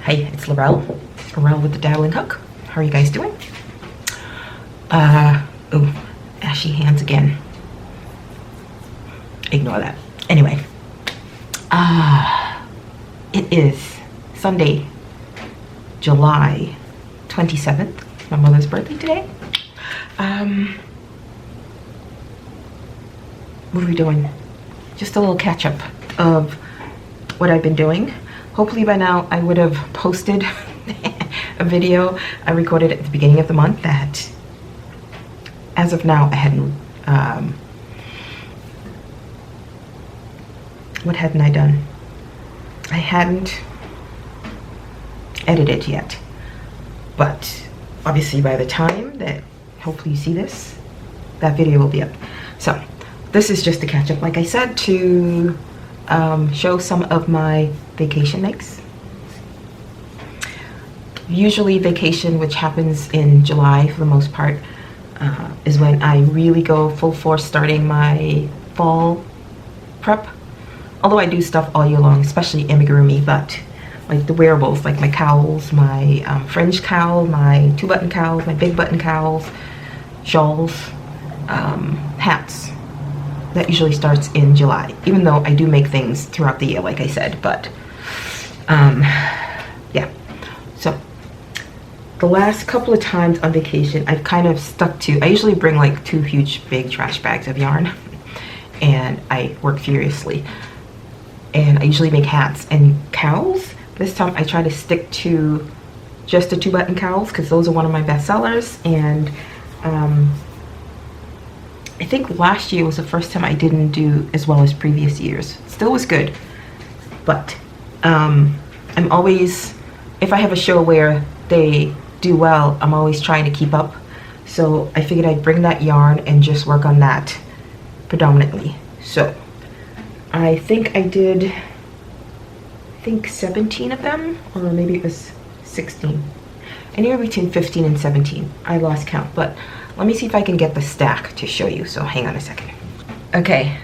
Hey, it's Laurel with the Dabbling Hook. How are you guys doing? Oh, ashy hands again. Ignore that. Anyway, it is Sunday, July 27th, my mother's birthday today. What are we doing? Just a little catch up of what I've been doing. Hopefully by now I would have posted a video I recorded at the beginning of the month that as of now I hadn't, what hadn't I done? I hadn't edited yet, but obviously by the time that hopefully you see this, that video will be up. So this is just a catch up, like I said, to show some of my vacation makes. Usually vacation, which happens in July for the most part, is when I really go full force starting my fall prep. Although I do stuff all year long, especially amigurumi, but like the wearables, like my cowls, my fringe cowl, my 2-button cowls, my big button cowls, shawls, hats. That usually starts in July, even though I do make things throughout the year, like I said, but yeah. So the last couple of times on vacation, I've kind of stuck to, I usually bring like 2 huge big trash bags of yarn and I work furiously. And I usually make hats and cowls. This time I try to stick to just the 2-button cowls because those are one of my best sellers. And I think last year was the first time I didn't do as well as previous years. Still was good, but I'm always, if I have a show where they do well, I'm always trying to keep up. So I figured I'd bring that yarn and just work on that predominantly. So I think I did, 17 of them, or maybe it was 16. Anywhere between 15 and 17. I lost count, but let me see if I can get the stack to show you, so hang on a second. Okay,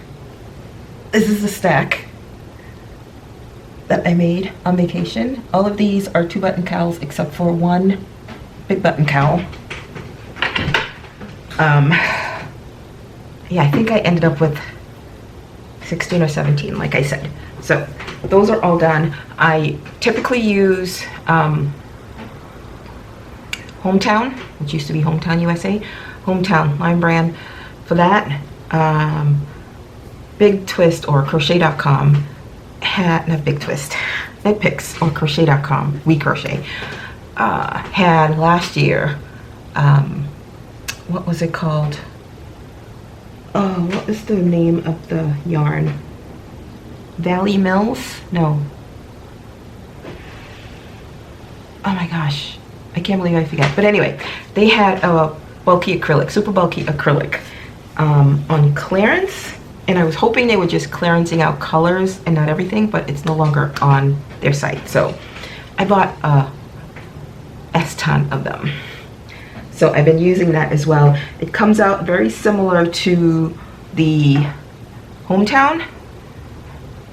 this is the stack that I made on vacation. All of these are 2-button cowls except for one big button cowl. Yeah, I think I ended up with 16 or 17, like I said. So those are all done. I typically use Hometown, which used to be Hometown USA, Hometown line brand for that. Big Twist or Crochet.com had, not Big Twist, Knit Picks or Crochet.com, We Crochet, had last year, what was it called? Oh, what is the name of the yarn? Valley Mills? No. Oh my gosh. I can't believe I forget. But anyway, they had a bulky acrylic, super bulky acrylic on clearance. And I was hoping they were just clearancing out colors and not everything, but it's no longer on their site. So I bought a S-ton of them. So I've been using that as well. It comes out very similar to the Hometown,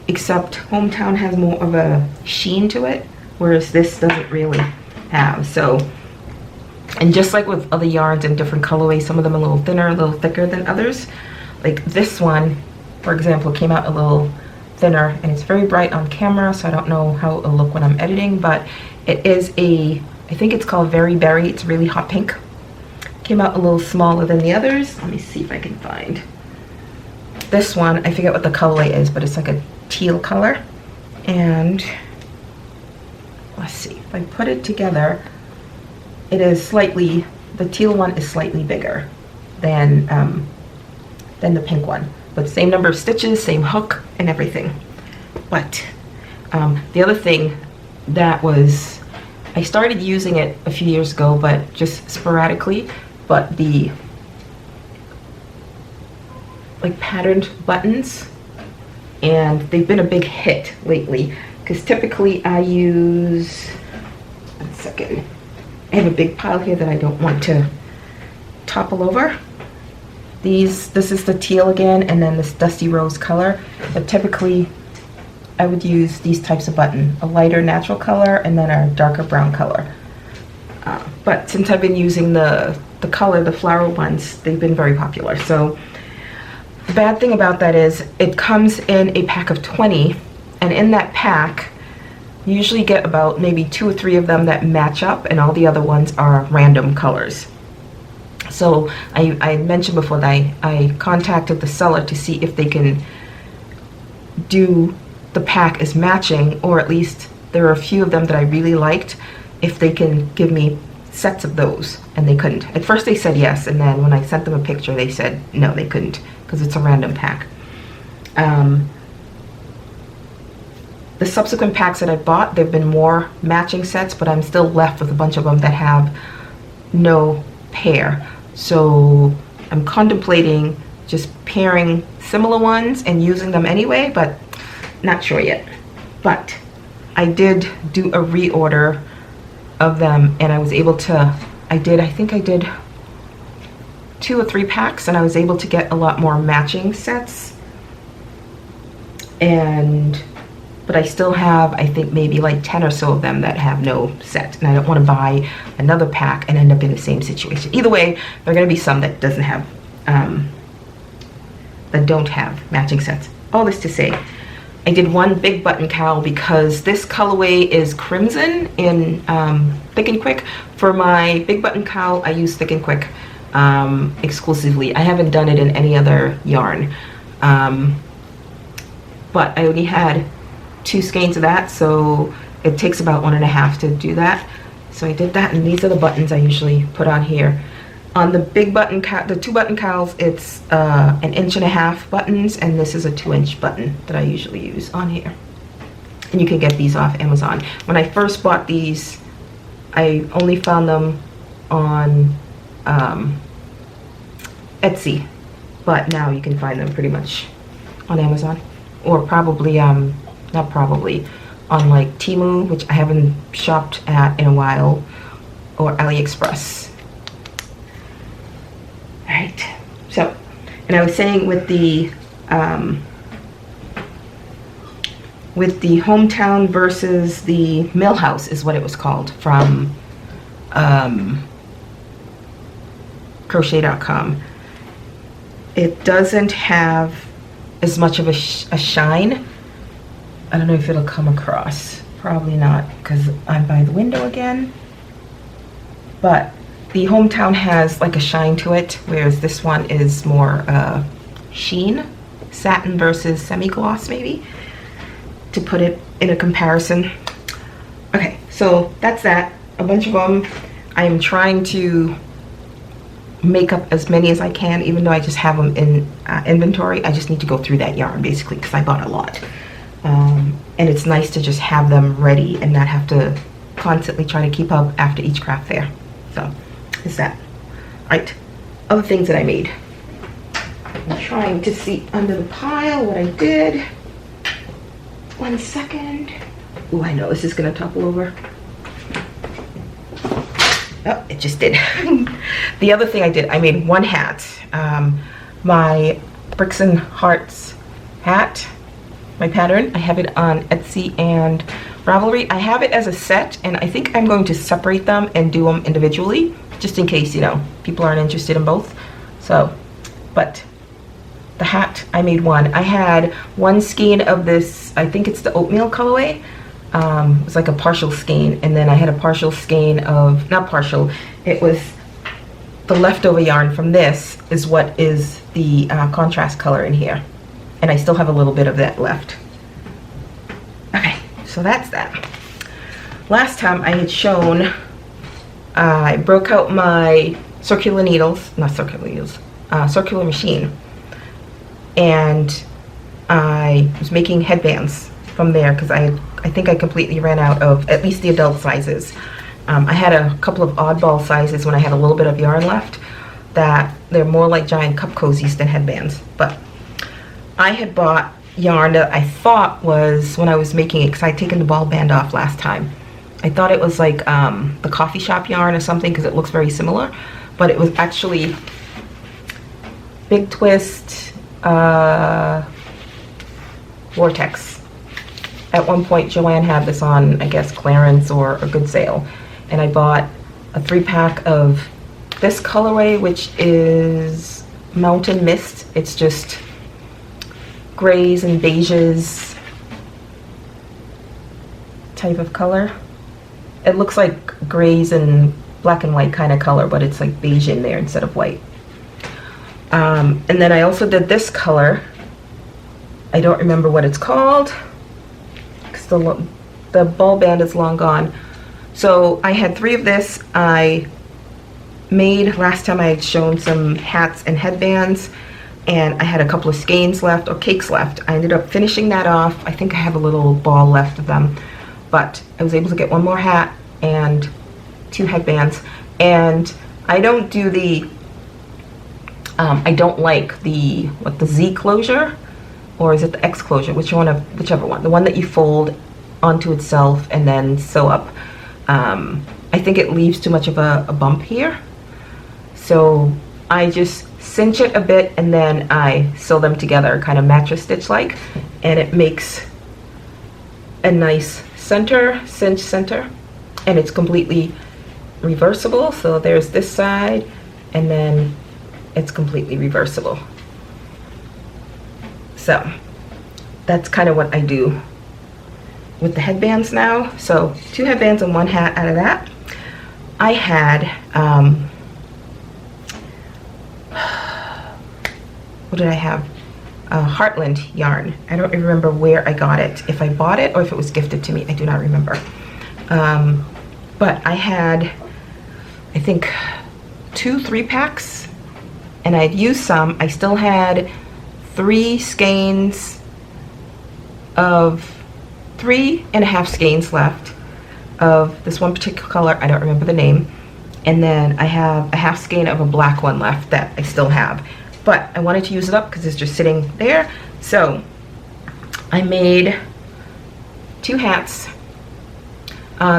except Hometown has more of a sheen to it, whereas this doesn't really have. So, and just like with other yarns in different colorways, some of them a little thinner, a little thicker than others. Like this one, for example, came out a little thinner, and it's very bright on camera, so I don't know how it'll look when I'm editing, but it is a, I think it's called Very Berry. It's really hot pink. Came out a little smaller than the others. Let me see if I can find this one. I forget what the colorway is, but it's like a teal color. And let's see, if I put it together, it is slightly, the teal one is slightly bigger than the pink one, but same number of stitches, same hook and everything. But the other thing that was, I started using it a few years ago, but just sporadically, but the like patterned buttons, and they've been a big hit lately because typically I use, one second, I have a big pile here that I don't want to topple over. This is the teal again, and then this dusty rose color, but typically I would use these types of button, a lighter natural color and then a darker brown color. But since I've been using the color, the flower ones, they've been very popular. So the bad thing about that is it comes in a pack of 20, and in that pack you usually get about maybe 2 or 3 of them that match up, and all the other ones are random colors. So I mentioned before that I contacted the seller to see if they can do the pack as matching, or at least there are a few of them that I really liked, if they can give me sets of those, and they couldn't. At first they said yes, and then when I sent them a picture they said no, they couldn't, because it's a random pack. The subsequent packs that I bought, there have been more matching sets, but I'm still left with a bunch of them that have no pair. So I'm contemplating just pairing similar ones and using them anyway, but not sure yet. But I did do a reorder of them, and I was able to, I think I did 2 or 3 packs, and I was able to get a lot more matching sets. But I still have, I think, maybe like 10 or so of them that have no set, and I don't want to buy another pack and end up in the same situation. Either way, there are going to be some that doesn't have, that don't have matching sets. All this to say, I did one big button cowl because this colorway is crimson in Thick and Quick. For my big button cowl, I use Thick and Quick exclusively. I haven't done it in any other yarn. But I only had 2 skeins of that, so it takes about 1.5 to do that. So I did that, and these are the buttons I usually put on here. On the big button, the 2 button cowls, it's 1.5 inch buttons, and this is a 2-inch button that I usually use on here. And you can get these off Amazon. When I first bought these, I only found them on Etsy, but now you can find them pretty much on Amazon, or probably, not probably, on like Temu, which I haven't shopped at in a while, or AliExpress. Alright, so, and I was saying with the hometown versus the mill house is what it was called, from crochet.com. It doesn't have as much of a shine. I don't know if it'll come across. Probably not, because I'm by the window again. But the hometown has like a shine to it, whereas this one is more sheen. Satin versus semi-gloss, maybe, to put it in a comparison. Okay, so that's that. A bunch of them. I am trying to make up as many as I can, even though I just have them in inventory. I just need to go through that yarn, basically, because I bought a lot. And it's nice to just have them ready and not have to constantly try to keep up after each craft fair. So, is that. Alright, other things that I made. I'm trying to see under the pile what I did. 1 second. Oh, I know this is going to topple over. Oh, it just did. The other thing I did, I made 1 hat. My Bricks and Hearts hat, my pattern. I have it on Etsy and Ravelry. I have it as a set, and I think I'm going to separate them and do them individually, just in case, you know, people aren't interested in both. So, but the hat, I made 1. I had 1 skein of this, I think it's the oatmeal colorway. It was like a partial skein, and then I had a partial skein of, not partial, it was the leftover yarn from this is what is the contrast color in here. And I still have a little bit of that left. Okay, so that's that. Last time I had shown, I broke out my circular needles, not circular needles, circular machine. And I was making headbands from there, because I think I completely ran out of at least the adult sizes. I had a couple of oddball sizes when I had a little bit of yarn left, that they're more like giant cup cozies than headbands. But I had bought yarn that I thought was, when I was making it, because I had taken the ball band off last time, I thought it was like the coffee shop yarn or something, because it looks very similar, but it was actually Big Twist Vortex. at one point Joanne had this on, I guess, clearance or a good sale, and I bought a 3-pack of this colorway, which is Mountain Mist. It's just grays and beiges type of color. It looks like grays and black and white kind of color, but it's like beige in there instead of white. And then I also did this color. I don't remember what it's called because the ball band is long gone. So I had 3 of this. I made, last time I had shown some hats and headbands, and I had a couple of skeins left, or cakes left. I ended up finishing that off. I think I have a little ball left of them, but I was able to get 1 more hat and 2 headbands. And I don't do the I don't like the Z closure, or is it the X closure, whichever one, the one that you fold onto itself and then sew up. I think it leaves too much of a bump here, so I just cinch it a bit and then I sew them together, kind of mattress stitch like, and it makes a nice cinch center, and it's completely reversible. So there's this side, and then it's completely reversible. So that's kind of what I do with the headbands now. So 2 headbands and 1 hat out of that. I had what did I have? Heartland yarn. I don't remember where I got it, if I bought it or if it was gifted to me. I do not remember. But I had, I think, 2 3-packs, and I'd used some. I still had 3 skeins of 3.5 skeins left of this one particular color. I don't remember the name. And then I have a half skein of a black one left that I still have. But I wanted to use it up because it's just sitting there. So I made 2 hats.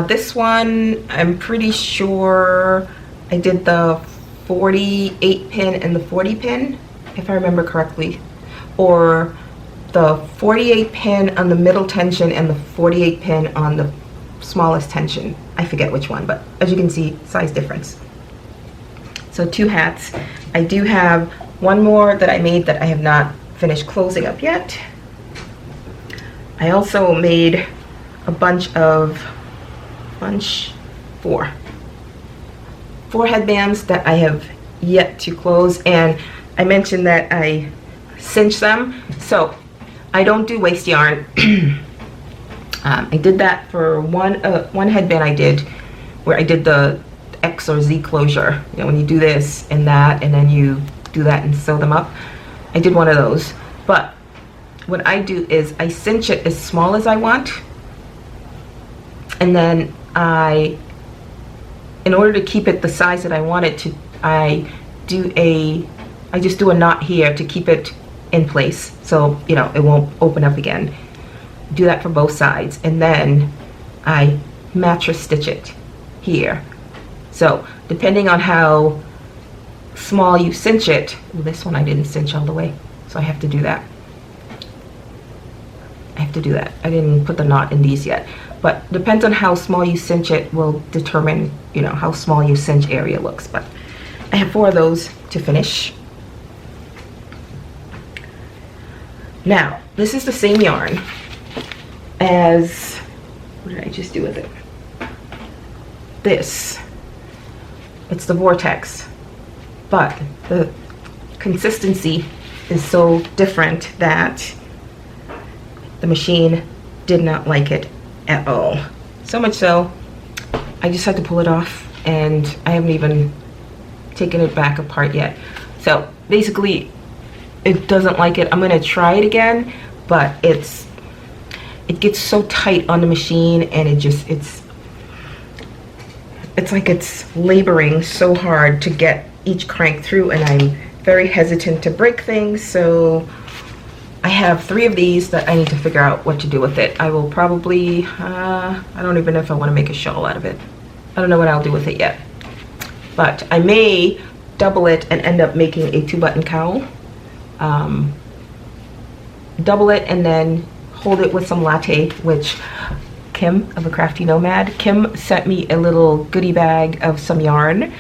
This one, I'm pretty sure I did the 48 pin and the 40 pin, if I remember correctly. Or the 48 pin on the middle tension and the 48 pin on the smallest tension. I forget which one, but as you can see, size difference. So 2 hats. I do have 1 more that I made that I have not finished closing up yet. I also made a bunch of 4 headbands that I have yet to close, and I mentioned that I cinch them. So I don't do waste yarn. I did that for one headband I did, where I did the X or Z closure. You know, when you do this and that, and then you do that and sew them up. I did one of those. But what I do is I cinch it as small as I want, and then in order to keep it the size that I want it to, I just do a knot here to keep it in place, so you know it won't open up again. Do that for both sides, and then I mattress stitch it here. So depending on how small you cinch it, this one I didn't cinch all the way, so I have to do that. I didn't put the knot in these yet, but depends on how small you cinch it will determine, you know, how small your cinch area looks. But I have 4 of those to finish. Now, this is the same yarn as, what did I just do with it? This. It's the Vortex, but the consistency is so different that the machine did not like it at all. So much so, I just had to pull it off, and I haven't even taken it back apart yet. So basically, it doesn't like it. I'm gonna try it again, but it gets so tight on the machine, and it's like it's laboring so hard to get each crank through, and I'm very hesitant to break things. So I have 3 of these that I need to figure out what to do with it. I will probably, I don't even know if I want to make a shawl out of it. I don't know what I'll do with it yet. But I may double it and end up making a 2-button cowl. Double it and then hold it with some latte, which Kim of a Crafty Nomad, Kim sent me a little goodie bag of some yarn.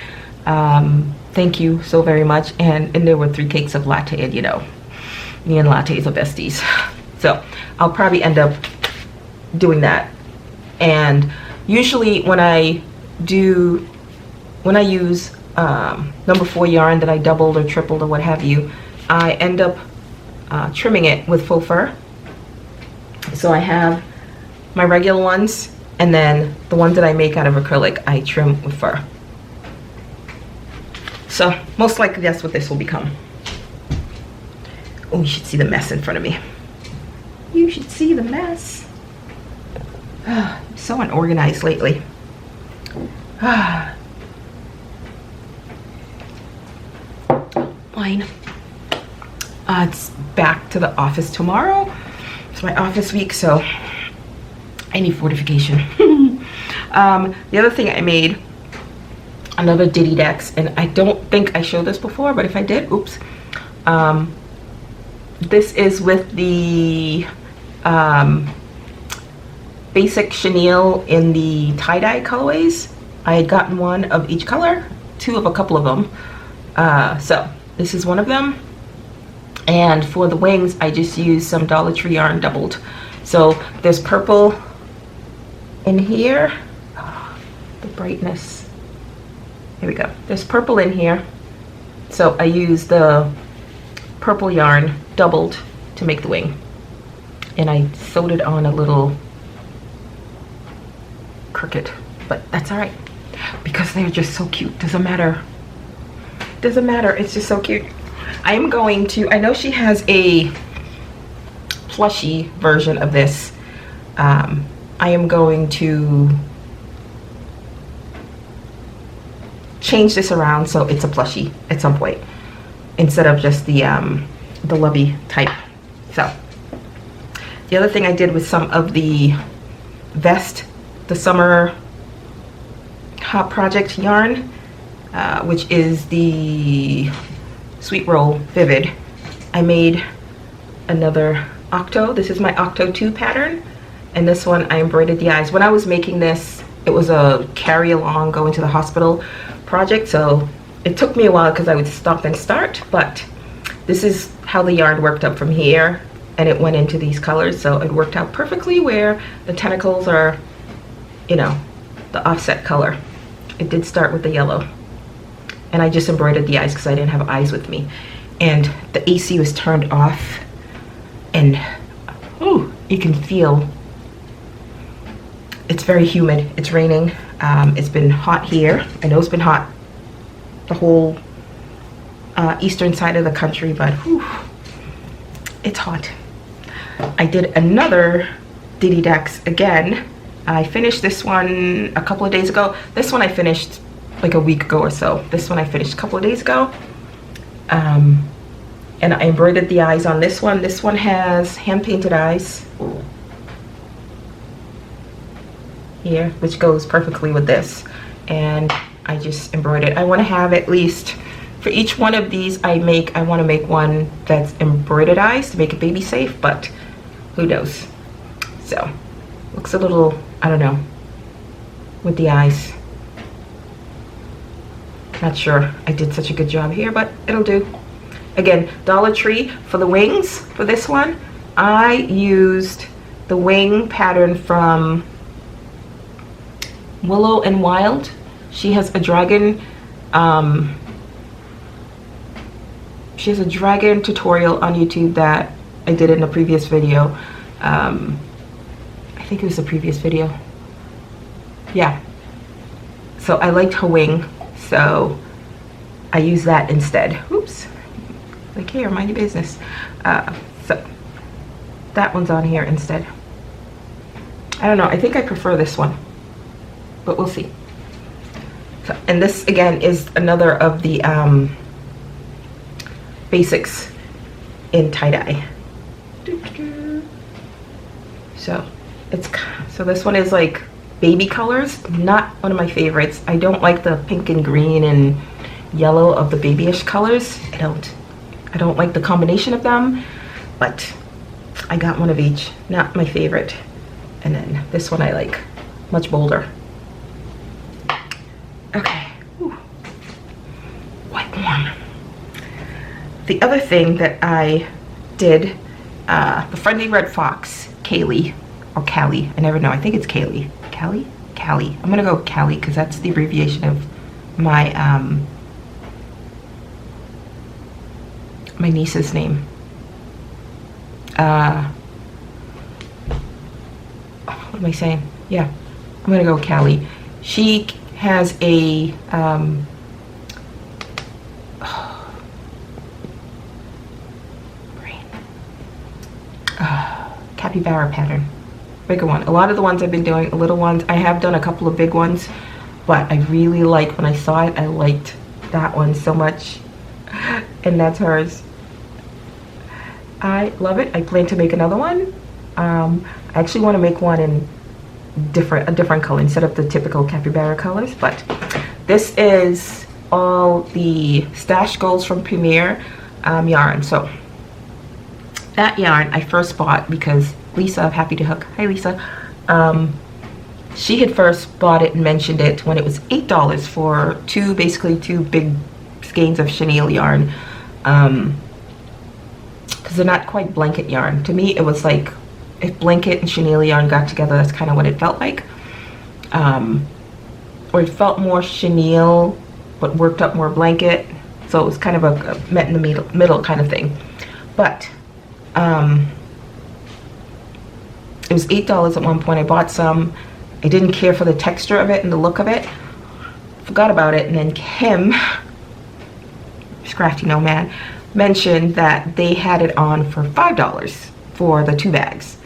Thank you so very much. And there were 3 cakes of latte, and you know, me and lattes are besties. So I'll probably end up doing that. And usually when I use number 4 yarn that I doubled or tripled or what have you, I end up trimming it with faux fur. So I have my regular ones, and then the ones that I make out of acrylic I trim with fur. So most likely that's what this will become. Oh, you should see the mess in front of me. You should see the mess. I'm so unorganized lately. Fine. It's back to the office tomorrow. It's my office week, so I need fortification. The other thing I made, another Diddy Decks, and I don't think I showed this before, but if I did, oops. This is with the basic chenille in the tie-dye colorways. I had gotten one of each color, 2 of a couple of them. So this is one of them. And for the wings, I just used some Dollar Tree yarn doubled. So there's purple in here. Oh, the brightness. Here we go. There's purple in here. So I used the purple yarn doubled to make the wing. And I sewed it on a little crooked, but that's all right because they're just so cute. Doesn't matter, it's just so cute. I'm going to, I know she has a plushie version of this. I am going to change this around so it's a plushie at some point instead of just the lovey type. So the other thing I did with some of the vest, the summer hot project yarn, which is the Sweet Roll Vivid. I made another Octo. This is my Octo 2 pattern, and this one I embroidered the eyes. When I was making this, it was a carry along going to the hospital project, so it took me a while because I would stop and start, but this is how the yarn worked up from here, and it went into these colors, so it worked out perfectly where the tentacles are, you know, the offset color. It did start with the yellow, and I just embroidered the eyes because I didn't have eyes with me, and the AC was turned off, and ooh, you can feel it's very humid. It's raining. It's been hot here. I know it's been hot the whole eastern side of the country, but whew, it's hot. I did another Diddy Decks again. I finished this one a couple of days ago. This one I finished like a week ago or so. This one I finished a couple of days ago. And I embroidered the eyes on this one. This one has hand-painted eyes here, which goes perfectly with this. And I just embroidered. I want to have at least, for each one of these I want to make one that's embroidered eyes to make it baby safe, but who knows. So, looks a little, I don't know, with the eyes. Not sure I did such a good job here, but it'll do. Again, Dollar Tree for the wings. For this one, I used the wing pattern from Willow and Wild. She has a dragon, she has a dragon tutorial on YouTube that I did in a previous video. I think it was a previous video. Yeah. So I liked her wing, so I used that instead. Oops. Like, here, mind your business. So that one's on here instead. I don't know. I think I prefer this one, but we'll see. So, and this again is another of the basics in tie-dye. So this one is like baby colors. Not one of my favorites. I don't like the pink and green and yellow of the babyish colors. I don't like the combination of them, but I got one of each, not my favorite. And then this one I like, much bolder. Okay, ooh, quite warm. The other thing that I did, the Friendly Red Fox, Kaylee, or Callie, I never know, I think it's Kaylee. Callie? Callie. I'm gonna go Callie because that's the abbreviation of my, my niece's name. What am I saying? Yeah, I'm gonna go Callie. She has a, capybara pattern, bigger one. A lot of the ones I've been doing, little ones. I have done a couple of big ones, but I really liked, when I saw it, I liked that one so much, and that's hers. I love it. I plan to make another one. I actually want to make one in a different color instead of the typical capybara colors, but this is all the Stash Goals from Premier yarn. So that yarn I first bought because Lisa of Happy to Hook, hi Lisa, she had first bought it and mentioned it when it was $8 for basically two big skeins of chenille yarn, because they're not quite blanket yarn. To me it was like if blanket and chenille yarn got together, that's kind of what it felt like, or it felt more chenille but worked up more blanket, so it was kind of a met in the middle kind of thing. But it was $8 at one point. I bought some. I didn't care for the texture of it and the look of it. Forgot about it, and then Kim, Scrafty Nomad, mentioned that they had it on for $5 for the 2 bags.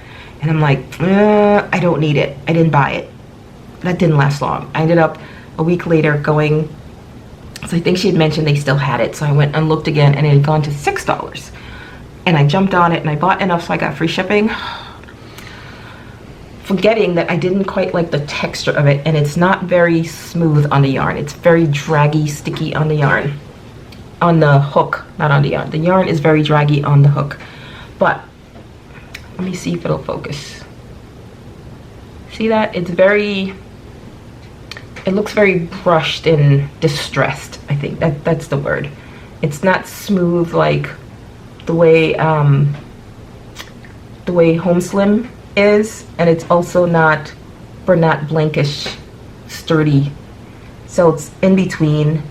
And I'm like, I don't need it. I didn't buy it. That didn't last long. I ended up a week later going, so I think she had mentioned they still had it. So I went and looked again, and it had gone to $6. And I jumped on it and I bought enough so I got free shipping, forgetting that I didn't quite like the texture of it, and it's not very smooth on the yarn. It's very draggy, sticky on the yarn, on the hook, not on the yarn. The yarn is very draggy on the hook. But let me see if it'll focus. See that? It's very, it looks very brushed and distressed. I think that's the word. It's not smooth like the way Home Slim is, and it's also not Bernat Blankish sturdy, so it's in between.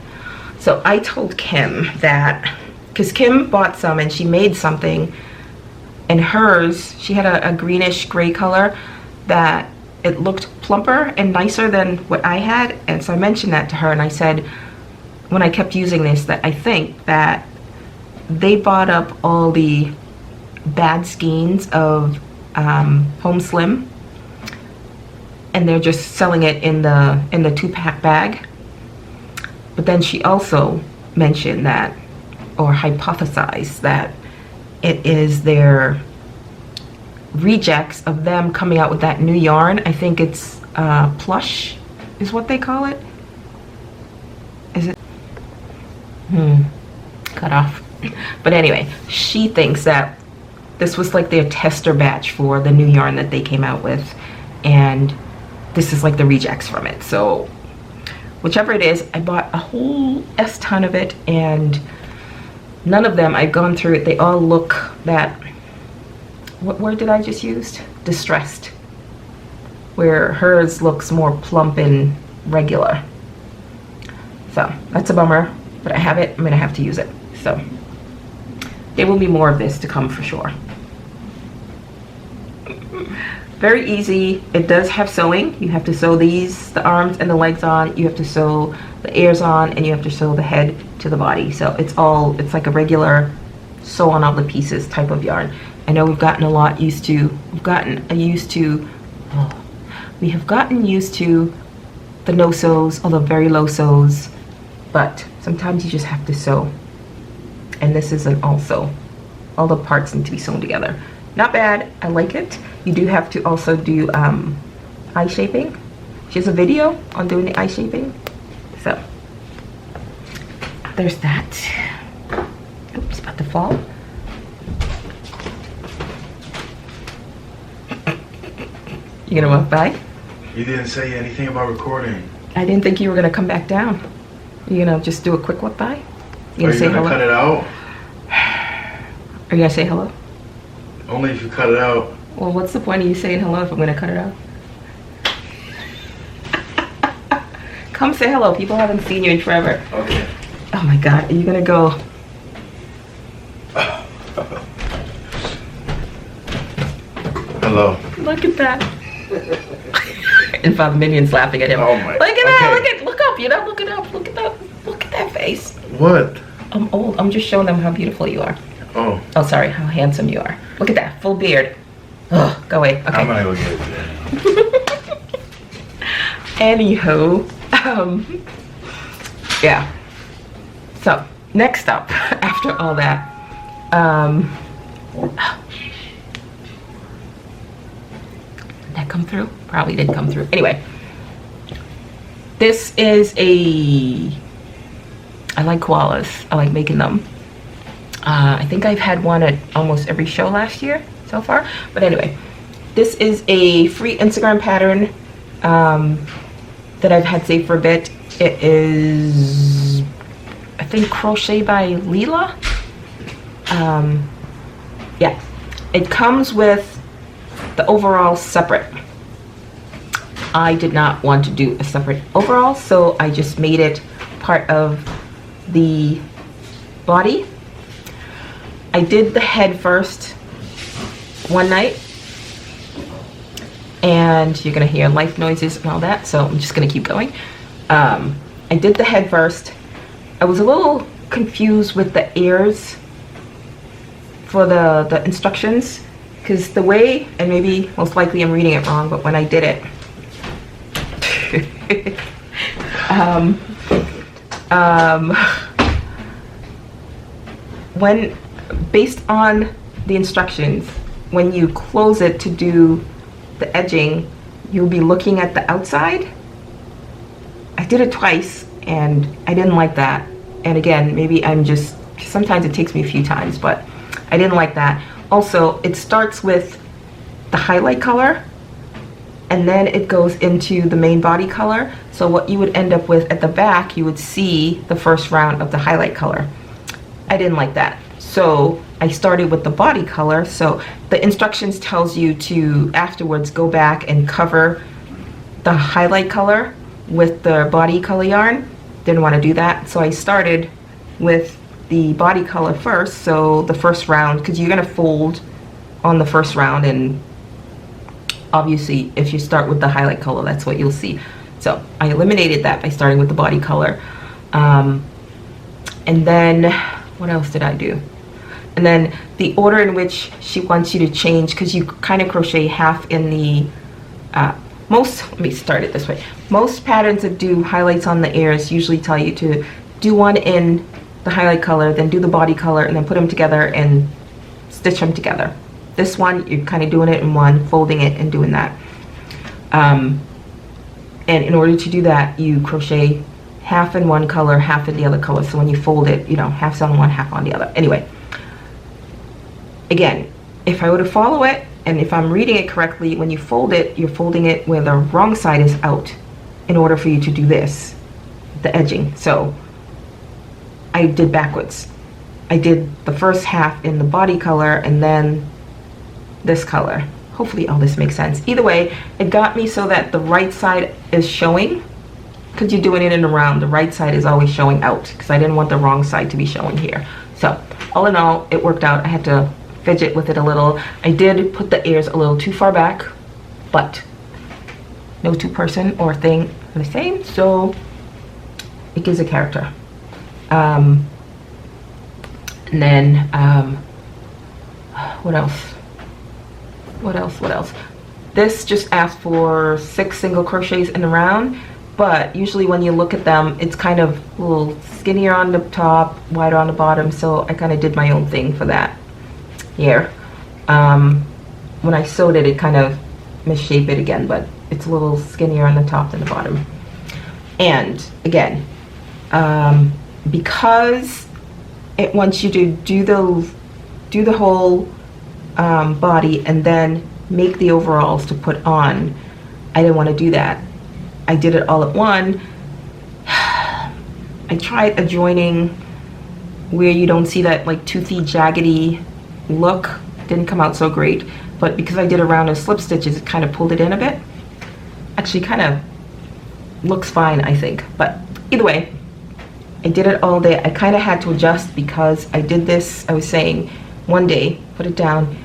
So I told Kim that, because Kim bought some and she made something, and hers, she had a greenish gray color that it looked plumper and nicer than what I had. And so I mentioned that to her, and I said, when I kept using this, that I think that they bought up all the bad skeins of Home Slim, and they're just selling it in the 2-pack bag. But then she also mentioned that, or hypothesized that, it is their rejects of them coming out with that new yarn. I think it's plush is what they call it. Is it? Cut off. But anyway, she thinks that this was like their tester batch for the new yarn that they came out with, and this is like the rejects from it. So whichever it is, I bought a whole ton of it, and none of them, I've gone through it, they all look that, what word did I just use? Distressed. Where hers looks more plump and regular. So that's a bummer, but I have it, I'm gonna have to use it. So there will be more of this to come for sure. Very easy. It does have sewing. You have to sew these, the arms and the legs on. You have to sew the ears on, and you have to sew the head to the body. So it's like a regular sew on all the pieces type of yarn. I know we've gotten used to the no sews or the very low sews, but sometimes you just have to sew. And this isn't also. All the parts need to be sewn together. Not bad. I like it. You do have to also do eye shaping. She has a video on doing the eye shaping. So there's that. Oops, about to fall. You gonna walk by? You didn't say anything about recording. I didn't think you were gonna come back down. You gonna just do a quick walk by? You Are gonna you say gonna hello? cut it out? Are you gonna say hello? Only if you cut it out. Well, what's the point of you saying hello if I'm gonna cut it out? Come say hello. People haven't seen you in forever. Okay. Oh my God, are you gonna go? Hello. Look at that. And Father Minion's laughing at him. Oh my. Look at that. Look up. You know, look it up. Look at that. Look at that face. What? I'm old. I'm just showing them how beautiful you are. Oh. Oh, sorry, how handsome you are. Look at that, full beard. Ugh, go away. Okay. I'm gonna go get it. Anywho, yeah. So next up, after all that, did that come through? Probably didn't come through. Anyway, this is I like koalas. I like making them. I think I've had one at almost every show last year so far. But anyway, this is a free Instagram pattern that I've had saved for a bit. It is, I think, Crochet by Leela. Yeah, it comes with the overall separate. I did not want to do a separate overall, so I just made it part of the body. I did the head first one night, and you're gonna hear life noises and all that, so I'm just gonna keep going. I did the head first. I was a little confused with the ears for the instructions, because the way, and maybe most likely I'm reading it wrong, but when I did it, when based on the instructions, when you close it to do the edging, you'll be looking at the outside. I did it twice and I didn't like that. And again, maybe I'm just, sometimes it takes me a few times, but I didn't like that. Also, it starts with the highlight color and then it goes into the main body color. So what you would end up with at the back, you would see the first round of the highlight color. I didn't like that. So I started with the body color. So the instructions tells you to afterwards go back and cover the highlight color with the body color yarn. Didn't want to do that. So I started with the body color first. So the first round, because you're going to fold on the first round, and obviously if you start with the highlight color, that's what you'll see. So I eliminated that by starting with the body color. And then what else did I do? And then the order in which she wants you to change, because you kind of crochet half in the let me start it this way. Most patterns that do highlights on the ears usually tell you to do one in the highlight color, then do the body color, and then put them together and stitch them together. This one, you're kind of doing it in one, folding it and doing that. And in order to do that, you crochet half in one color, half in the other color. So when you fold it, you know, half's on one, half on the other. Anyway, again, if I were to follow it, and if I'm reading it correctly, when you fold it, you're folding it where the wrong side is out in order for you to do this, the edging. So I did backwards. I did the first half in the body color and then this color. Hopefully all this makes sense. Either way, it got me so that the right side is showing, because you're doing it in a round, the right side is always showing out, because I didn't want the wrong side to be showing here. So all in all, it worked out. I had to fidget with it a little. I did put the ears a little too far back, but no two person or thing are the same, so it gives a character. And then what else? This just asked for 6 single crochets in the round, but usually when you look at them, it's kind of a little skinnier on the top, wider on the bottom, so I kind of did my own thing for that here. When I sewed it, it kind of misshaped it again, but it's a little skinnier on the top than the bottom. And again, because it wants you to do the whole body and then make the overalls to put on, I didn't want to do that. I did it all at one. I tried adjoining where you don't see that like toothy, jaggedy look. Didn't come out so great, but because I did around the slip stitches, it kind of pulled it in a bit. Actually kind of looks fine, I think, but either way, I did it all day. I kind of had to adjust because I did this, I was saying, one day, put it down,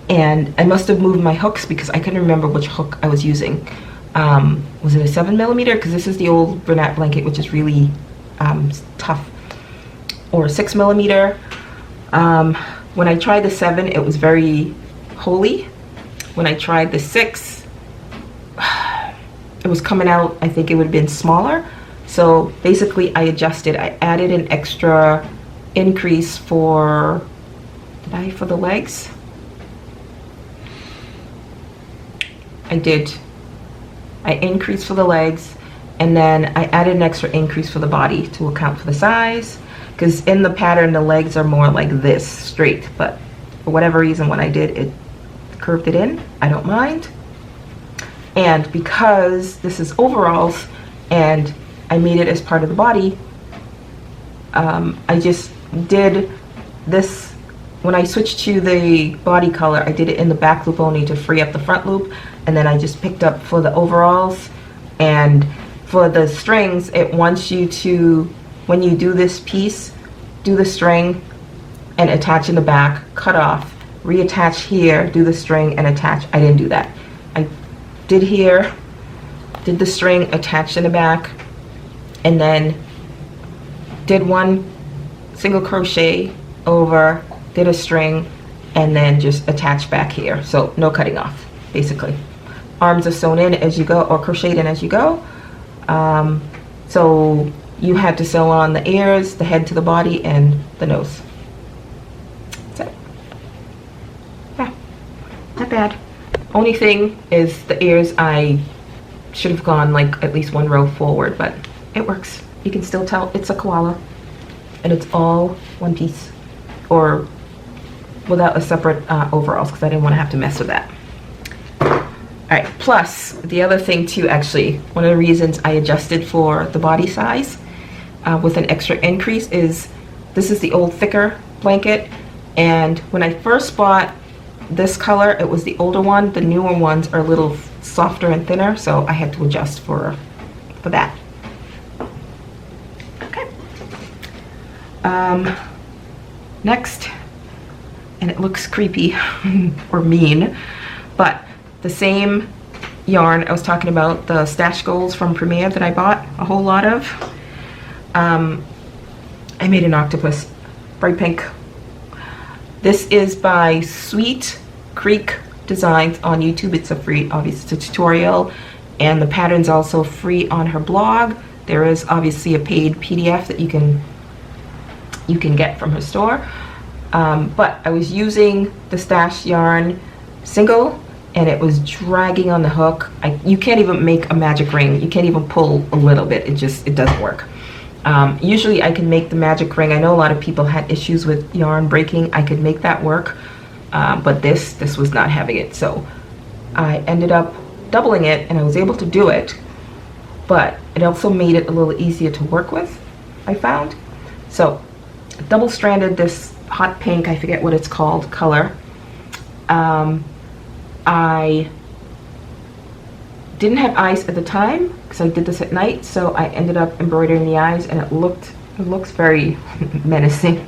and I must have moved my hooks because I couldn't remember which hook I was using. Was it a 7mm? Because this is the old Bernat blanket, which is really tough. Or a 6mm. When I tried the 7, it was very holy. When I tried the 6, it was coming out, I think it would have been smaller. So basically I adjusted. I added an extra increase for the legs? I did. I increased for the legs, and then I added an extra increase for the body to account for the size, because in the pattern the legs are more like this, straight, but for whatever reason when I did it, curved it in. I don't mind. And because this is overalls and I made it as part of the body, I just did this. When I switched to the body color, I did it in the back loop only to free up the front loop, and then I just picked up for the overalls. And for the strings, it wants you to, when you do this piece, do the string and attach in the back, cut off, reattach here, do the string and attach. I didn't do that. I did here, did the string, attached in the back, and then did one single crochet over, did a string, and then just attach back here. So no cutting off, basically. Arms are sewn in as you go, or crocheted in as you go. So you had to sew on the ears, the head to the body, and the nose. That's it. Yeah, not bad. Only thing is the ears, I should have gone like at least one row forward, but it works. You can still tell it's a koala, and it's all one piece, or without a separate overalls, because I didn't want to have to mess with that. All right, plus the other thing too, actually, one of the reasons I adjusted for the body size with an extra increase is this is the old thicker blanket, and when I first bought this color, it was the older one. The newer ones are a little softer and thinner, so I had to adjust for that. Okay. Next, and it looks creepy or mean, but the same yarn I was talking about, the Stash Goals from Premier that I bought a whole lot of. I made an octopus, bright pink. This is by Sweet Creek Designs on YouTube. It's a free, obviously, it's a tutorial, and the pattern's also free on her blog. There is obviously a paid PDF that you can get from her store. But I was using the Stash yarn single, and it was dragging on the hook. You can't even make a magic ring. You can't even pull a little bit. It doesn't work. Usually I can make the magic ring. I know a lot of people had issues with yarn breaking. I could make that work, but this was not having it. So I ended up doubling it, and I was able to do it, but it also made it a little easier to work with, I found. So double stranded this hot pink, I forget what it's called, color. I didn't have eyes at the time because I did this at night, so I ended up embroidering the eyes, and it looks very menacing.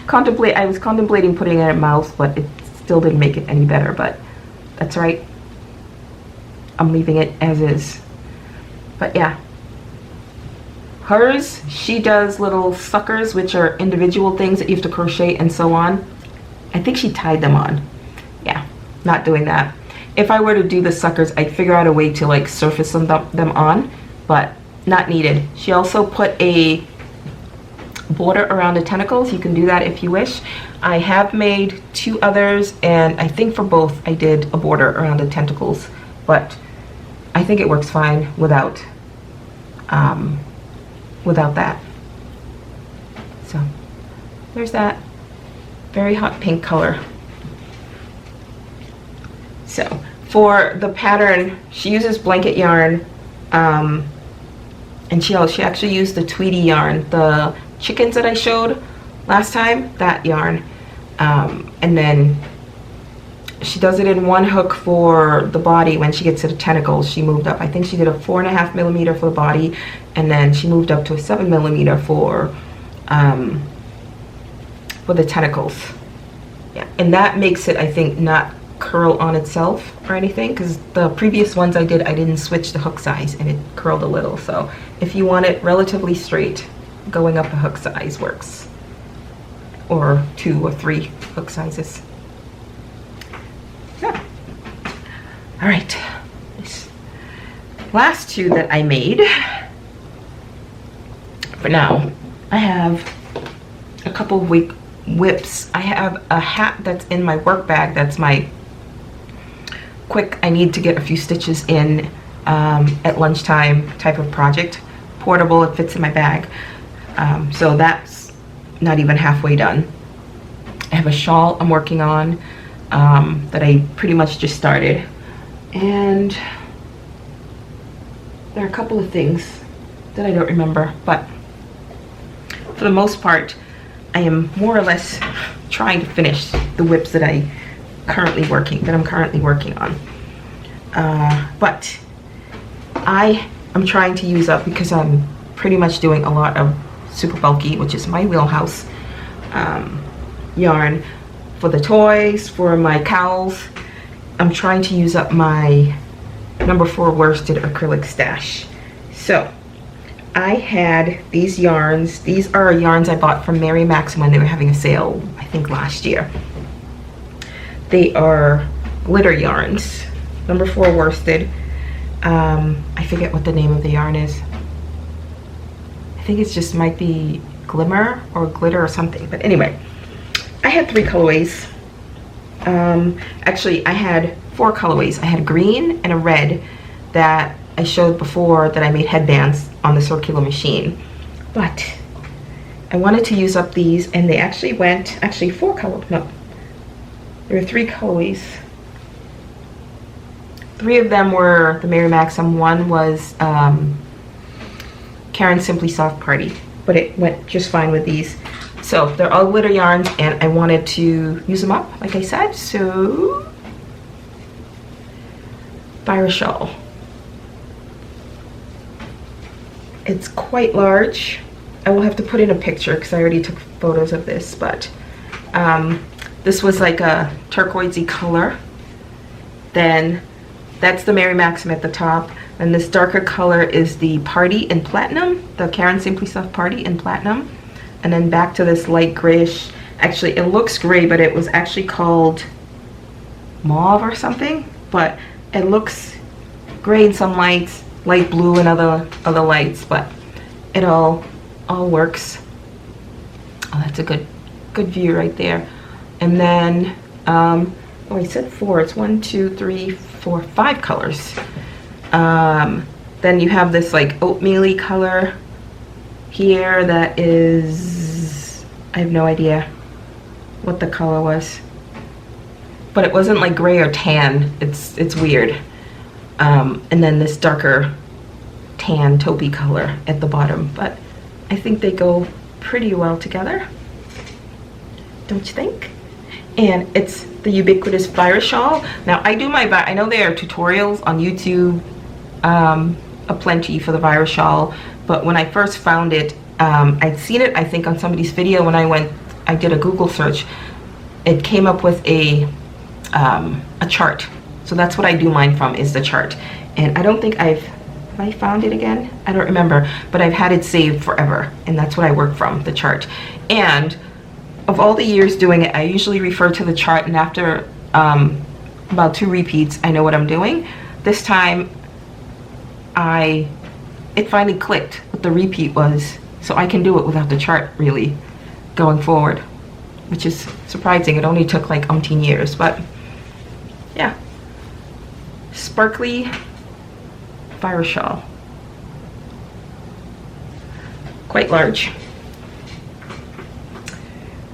I was contemplating putting it in a mouth, but it still didn't make it any better, but that's right. I'm leaving it as is. But yeah. Hers, she does little suckers, which are individual things that you have to crochet and sew on. I think she tied them on. Yeah, not doing that. If I were to do the suckers, I'd figure out a way to like surface them on, but not needed. She also put a border around the tentacles. You can do that if you wish. I have made 2 others, and I think for both I did a border around the tentacles, but I think it works fine without that. So there's that very hot pink color. So for the pattern, she uses blanket yarn, and she actually used the Tweety yarn, the chickens that I showed last time, that yarn. And then she does it in one hook for the body. When she gets to the tentacles, she moved up. I think she did a 4.5 millimeter for the body, and then she moved up to a 7 millimeter for the tentacles. Yeah, and that makes it, I think, not curl on itself or anything, because the previous ones I didn't switch the hook size and it curled a little. So if you want it relatively straight, going up a hook size works, or 2 or 3 hook sizes. Yeah. All right, this last 2 that I made for now. I have a couple of whips. I have a hat that's in my work bag. That's my quick, I need to get a few stitches in at lunchtime type of project. Portable, it fits in my bag. So that's not even halfway done. I have a shawl I'm working on that I pretty much just started. And there are a couple of things that I don't remember, but for the most part, I am more or less trying to finish the whips that I'm currently working on. But I am trying to use up, because I'm pretty much doing a lot of super bulky, which is my wheelhouse yarn for the toys, for my cowls. I'm trying to use up my number 4 worsted acrylic stash. So I had these yarns. These are yarns I bought from Mary Maxim when they were having a sale, I think last year. They are glitter yarns, number 4 worsted. I forget what the name of the yarn is. I think it's just might be glimmer or glitter or something. But anyway, I had 3 colorways. Actually, I had 4 colorways. I had a green and a red that I showed before that I made headbands on the circular machine. But I wanted to use up these, and they actually went, 4 colors, no. There were 3 colorways. 3 of them were the Mary Maxim. One was Karen Simply Soft Party, but it went just fine with these. So they're all glitter yarns, and I wanted to use them up, like I said. So, Fire Shawl. It's quite large. I will have to put in a picture because I already took photos of this, but this was like a turquoisey color. Then that's the Mary Maxim at the top, and this darker color is the Party in Platinum, the Karen Simply Soft Party in Platinum. And then back to this light grayish. Actually, it looks gray, but it was actually called mauve or something. But it looks gray in some lights, light blue in other lights, but it all works. Oh, that's a good view right there. And then oh, I said 4. It's 1, 2, 3, 4, 5 colors. Then you have this like oatmeal-y color here that is, I have no idea what the color was, but it wasn't like gray or tan. It's weird. And then this darker tan taupey color at the bottom, but I think they go pretty well together, don't you think? And it's the ubiquitous Fire Shawl. Now I do my I know there are tutorials on YouTube aplenty for the Fire Shawl, but when I first found it, I'd seen it I think on somebody's video. When I did a Google search, it came up with a chart. So that's what I do mine from, is the chart. And I don't think have I found it again? I don't remember, but I've had it saved forever, and that's what I work from, the chart. And of all the years doing it, I usually refer to the chart, and after about 2 repeats, I know what I'm doing. This time, it finally clicked what the repeat was, so I can do it without the chart, really, going forward, which is surprising. It only took like umpteen years, but yeah. Sparkly Fire Shawl. Quite large.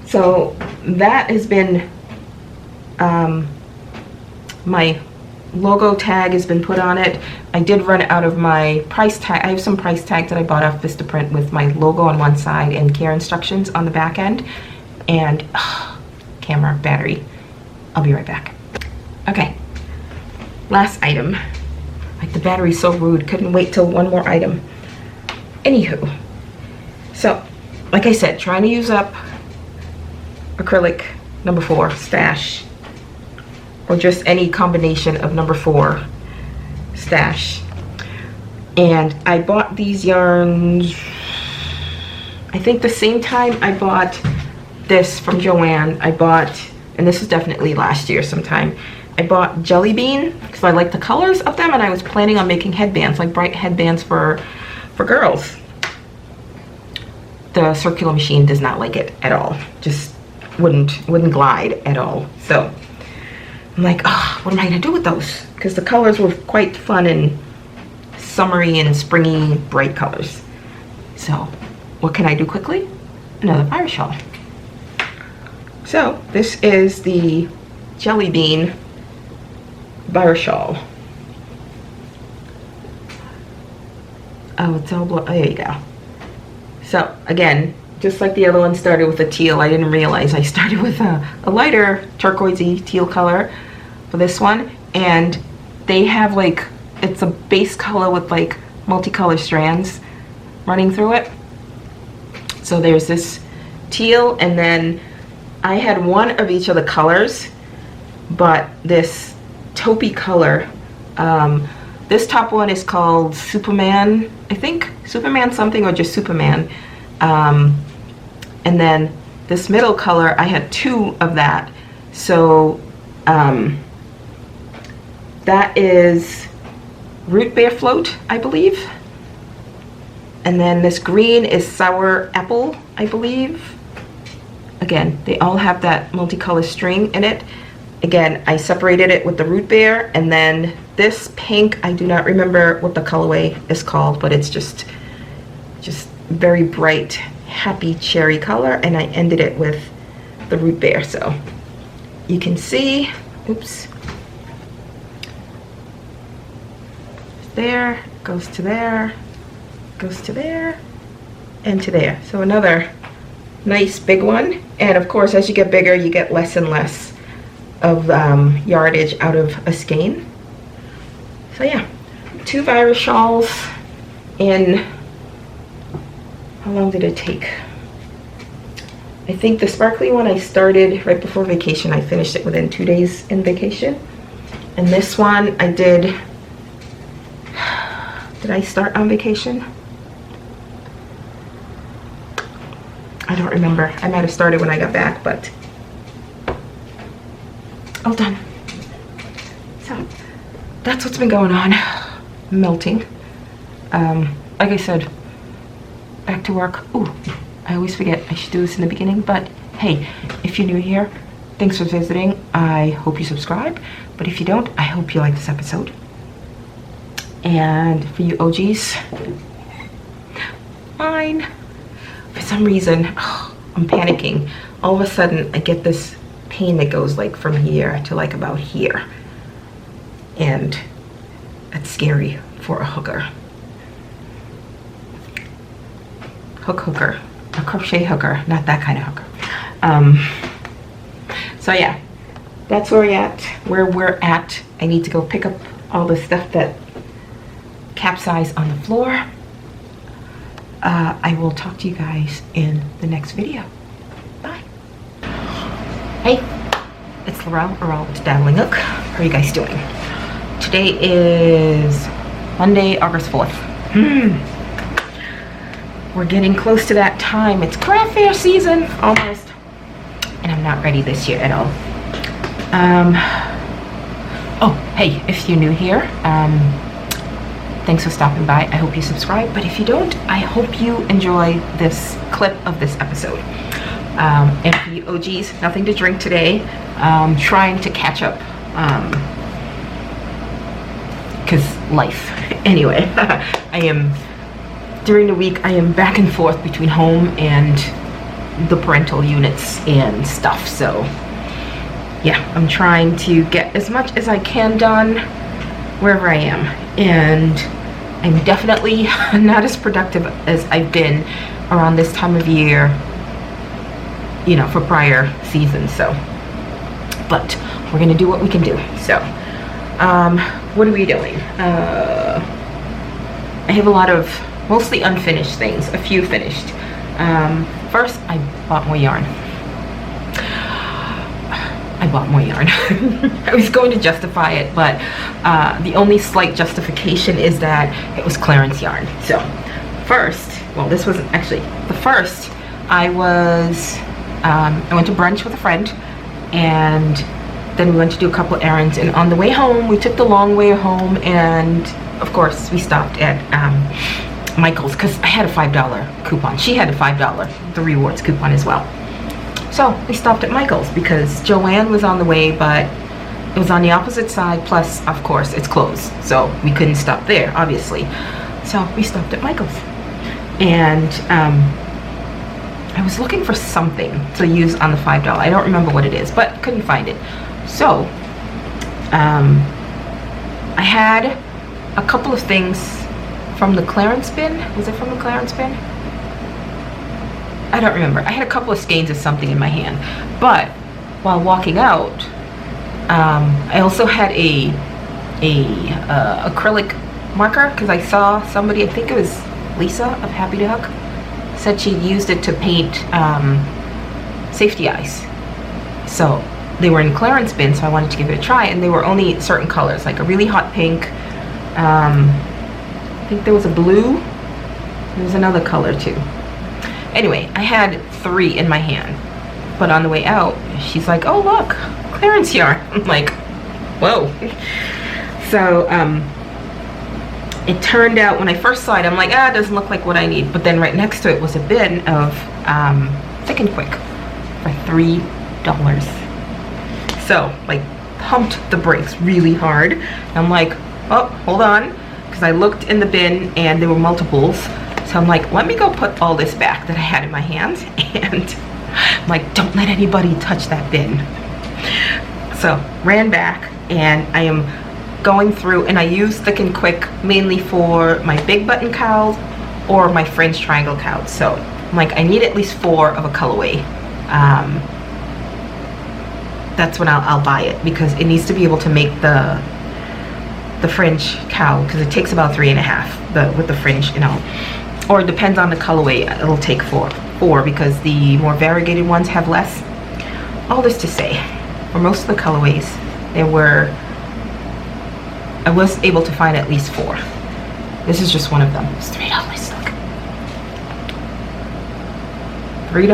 So that has been my logo tag has been put on it. I did run out of my price tag. I have some price tags that I bought off Vistaprint with my logo on one side and care instructions on the back end. And camera, battery. I'll be right back. Okay, last item. Like, the battery's so rude, couldn't wait till one more item. Anywho, so like I said, trying to use up acrylic number 4 stash, or just any combination of number 4 stash. And I bought these yarns, I think the same time I bought this from Joann. I bought, and this was definitely last year sometime, I bought Jelly Bean because I like the colors of them, and I was planning on making headbands, like bright headbands for girls. The circular machine does not like it at all. Just wouldn't glide at all. So I'm like, oh, what am I gonna do with those? Because the colors were quite fun and summery and springy, bright colors. So what can I do quickly? Another fire shawl. So this is the Jelly Bean fire shawl. Oh, it's all blue. Oh, there you go. So again, just like the other one started with a teal, I didn't realize I started with a lighter turquoisey teal color for this one. And they have like, it's a base color with like multicolor strands running through it. So there's this teal, and then I had one of each of the colors, but this taupey color, this top one is called Superman, I think. Superman something, or just Superman. And then this middle color, I had 2 of that. So that is Root Beer Float, I believe. And then this green is Sour Apple, I believe. Again, they all have that multicolor string in it. Again, I separated it with the root beer, and then this pink, I do not remember what the colorway is called, but it's just very bright, happy cherry color, and I ended it with the root beer. So you can see, oops, there, goes to there, goes to there, and to there. So another nice big one. And of course, as you get bigger, you get less and less of yardage out of a skein. So yeah, 2 virus shawls in, how long did it take? I think the sparkly one I started right before vacation. I finished it within 2 days in vacation. And this one I did I start on vacation? I don't remember. I might have started when I got back, but all done. So that's what's been going on. Melting. Like I said, back to work. Ooh, I always forget I should do this in the beginning, but hey, if you're new here, thanks for visiting. I hope you subscribe, but if you don't, I hope you like this episode. And for you OGs, mine, for some reason, I'm panicking. All of a sudden, I get this pain that goes like from here to like about here. And that's scary for a hooker. Hooker. A crochet hooker, not that kind of hooker. So yeah, that's where we're at. I need to go pick up all the stuff that capsized on the floor. I will talk to you guys in the next video. Bye. Hey, it's Laurel with Dabbling Look. How are you guys doing? Today is Monday, August 4th. We're getting close to that time. It's craft fair season, almost. And I'm not ready this year at all. Oh, hey, if you're new here, thanks for stopping by. I hope you subscribe. But if you don't, I hope you enjoy this clip of this episode. And for you OGs, nothing to drink today. Trying to catch up. Because life. Anyway, during the week, I am back and forth between home and the parental units and stuff. So yeah, I'm trying to get as much as I can done wherever I am, and I'm definitely not as productive as I've been around this time of year, you know, for prior seasons. So, but we're gonna do what we can do. So, what are we doing? I have a lot of mostly unfinished things, a few finished. First, I bought more yarn. I was going to justify it, but the only slight justification is that it was clearance yarn. So first, well, this wasn't actually the first. I went to brunch with a friend, and then we went to do a couple errands, and on the way home we took the long way home, and of course we stopped at Michael's because I had a $5 coupon. She had a $5 the rewards coupon as well. So we stopped at Michael's because Joanne was on the way, but it was on the opposite side, plus of course it's closed, so we couldn't stop there obviously. So we stopped at Michael's, and I was looking for something to use on the $5. I don't remember what it is, but couldn't find it. So I had a couple of things from the clearance bin. Was it from the clearance bin? I don't remember. I had a couple of skeins of something in my hand, but while walking out, I also had a acrylic marker because I saw somebody, I think it was Lisa of Happy Duck, said she used it to paint safety eyes. So they were in clearance bin, so I wanted to give it a try, and they were only certain colors, like a really hot pink. I think there was a blue. There was another color too. Anyway, I had 3 in my hand, but on the way out, she's like, "Oh look, clearance yarn." I'm like, "Whoa!" So it turned out when I first saw it, I'm like, "Ah, it doesn't look like what I need." But then right next to it was a bin of Thick and Quick for $3. So like, pumped the brakes really hard. I'm like, "Oh, hold on," because I looked in the bin and there were multiples. So I'm like, let me go put all this back that I had in my hand, and I'm like, don't let anybody touch that bin. So ran back, and I am going through, and I use Thick and Quick mainly for my big button cows or my French triangle cows. So I'm like, I need at least 4 of a colorway. That's when I'll buy it, because it needs to be able to make the French cow, because it takes about 3.5 with the fringe, you know. Or it depends on the colorway, it'll take 4, because the more variegated ones have less. All this to say, for most of the colorways, I was able to find at least 4. This is just one of them. It's $3, look. $3.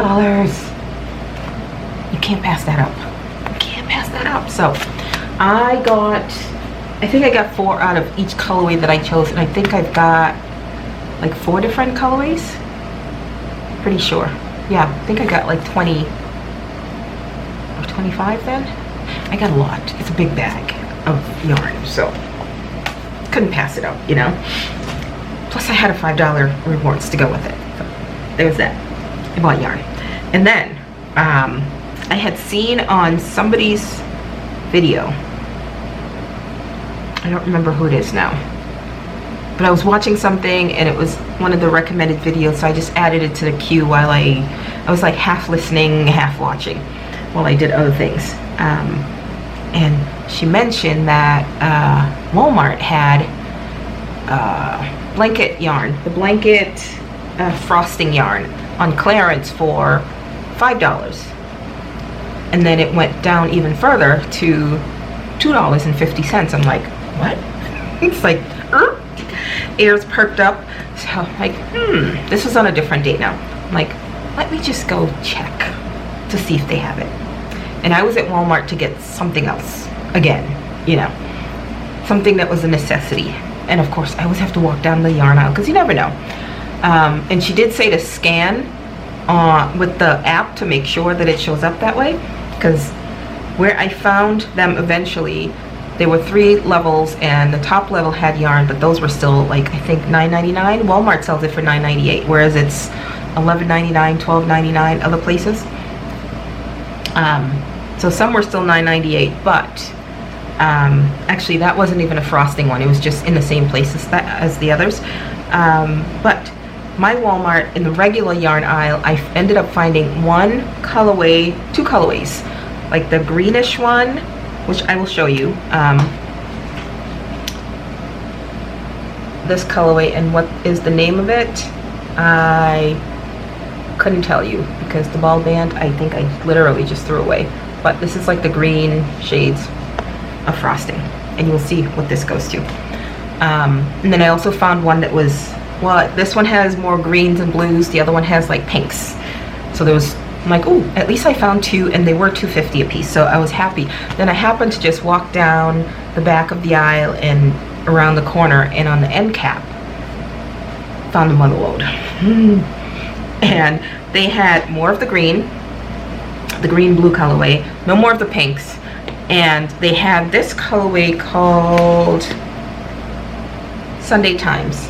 You can't pass that up. You can't pass that up. So I think I got 4 out of each colorway that I chose, and I think I've got like 4 different colorways. Pretty sure. Yeah, I think I got like 20 or 25 then. I got a lot. It's a big bag of yarn, so couldn't pass it up, you know. Plus I had a $5 rewards to go with it. So there was that. I bought yarn. And then I had seen on somebody's video, I don't remember who it is now, but I was watching something and it was one of the recommended videos, so I just added it to the queue while I was like half listening, half watching while I did other things. And she mentioned that Walmart had blanket yarn, the blanket frosting yarn on clearance for $5. And then it went down even further to $2.50. I'm like, what? It's like, ears perked up. So I'm like, this was on a different date now. I'm like, let me just go check to see if they have it. And I was at Walmart to get something else again, you know, something that was a necessity. And of course I always have to walk down the yarn aisle because you never know. And she did say to scan with the app to make sure that it shows up that way, because where I found them eventually, there were 3 levels, and the top level had yarn, but those were still like, I think $9.99. Walmart sells it for $9.98, whereas it's $11.99, $12.99 other places. So So some were still $9.98, but actually that wasn't even a frosting one. It was just in the same place as the others. But my Walmart, in the regular yarn aisle, I ended up finding two colorways, like the greenish one, which I will show you. This colorway, and what is the name of it, I couldn't tell you because the ball band I think I literally just threw away. But this is like the green shades of frosting, and you'll see what this goes to. And then I also found one that was, well, this one has more greens and blues, the other one has like pinks. So there was, I'm like, oh, at least I found two, and they were $2.50 a piece, so I was happy. Then I happened to just walk down the back of the aisle and around the corner, and on the end cap found a mother load. And they had more of the green blue colorway, no more of the pinks, and they had this colorway called Sunday Times,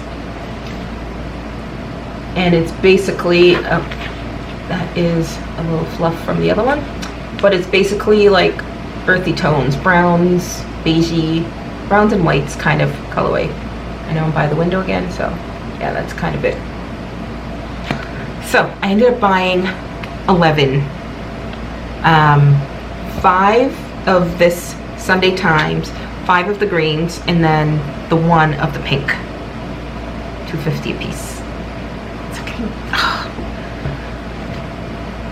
and it's basically that is a little fluff from the other one, but it's basically like earthy tones, browns, beigey, browns and whites kind of colorway. I know I'm by the window again, so yeah, that's kind of it. So I ended up buying 11. 5 of this Sunday Times, 5 of the greens, and then the 1 of the pink. $2.50 a piece. It's okay.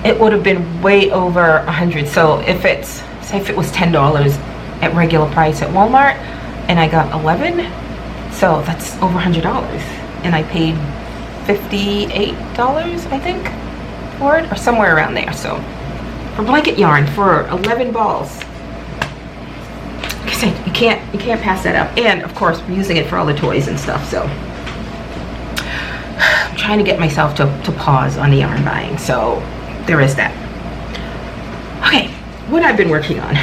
It would have been way over 100. So if it's, say if it was $10 at regular price at Walmart, and I got 11, so that's over $100, and I paid $58, I think, for it, or somewhere around there. So for blanket yarn for 11 balls, like I said, you can't pass that up. And of course, we're using it for all the toys and stuff. So I'm trying to get myself to pause on the yarn buying. So there is that. Okay, what I've been working on.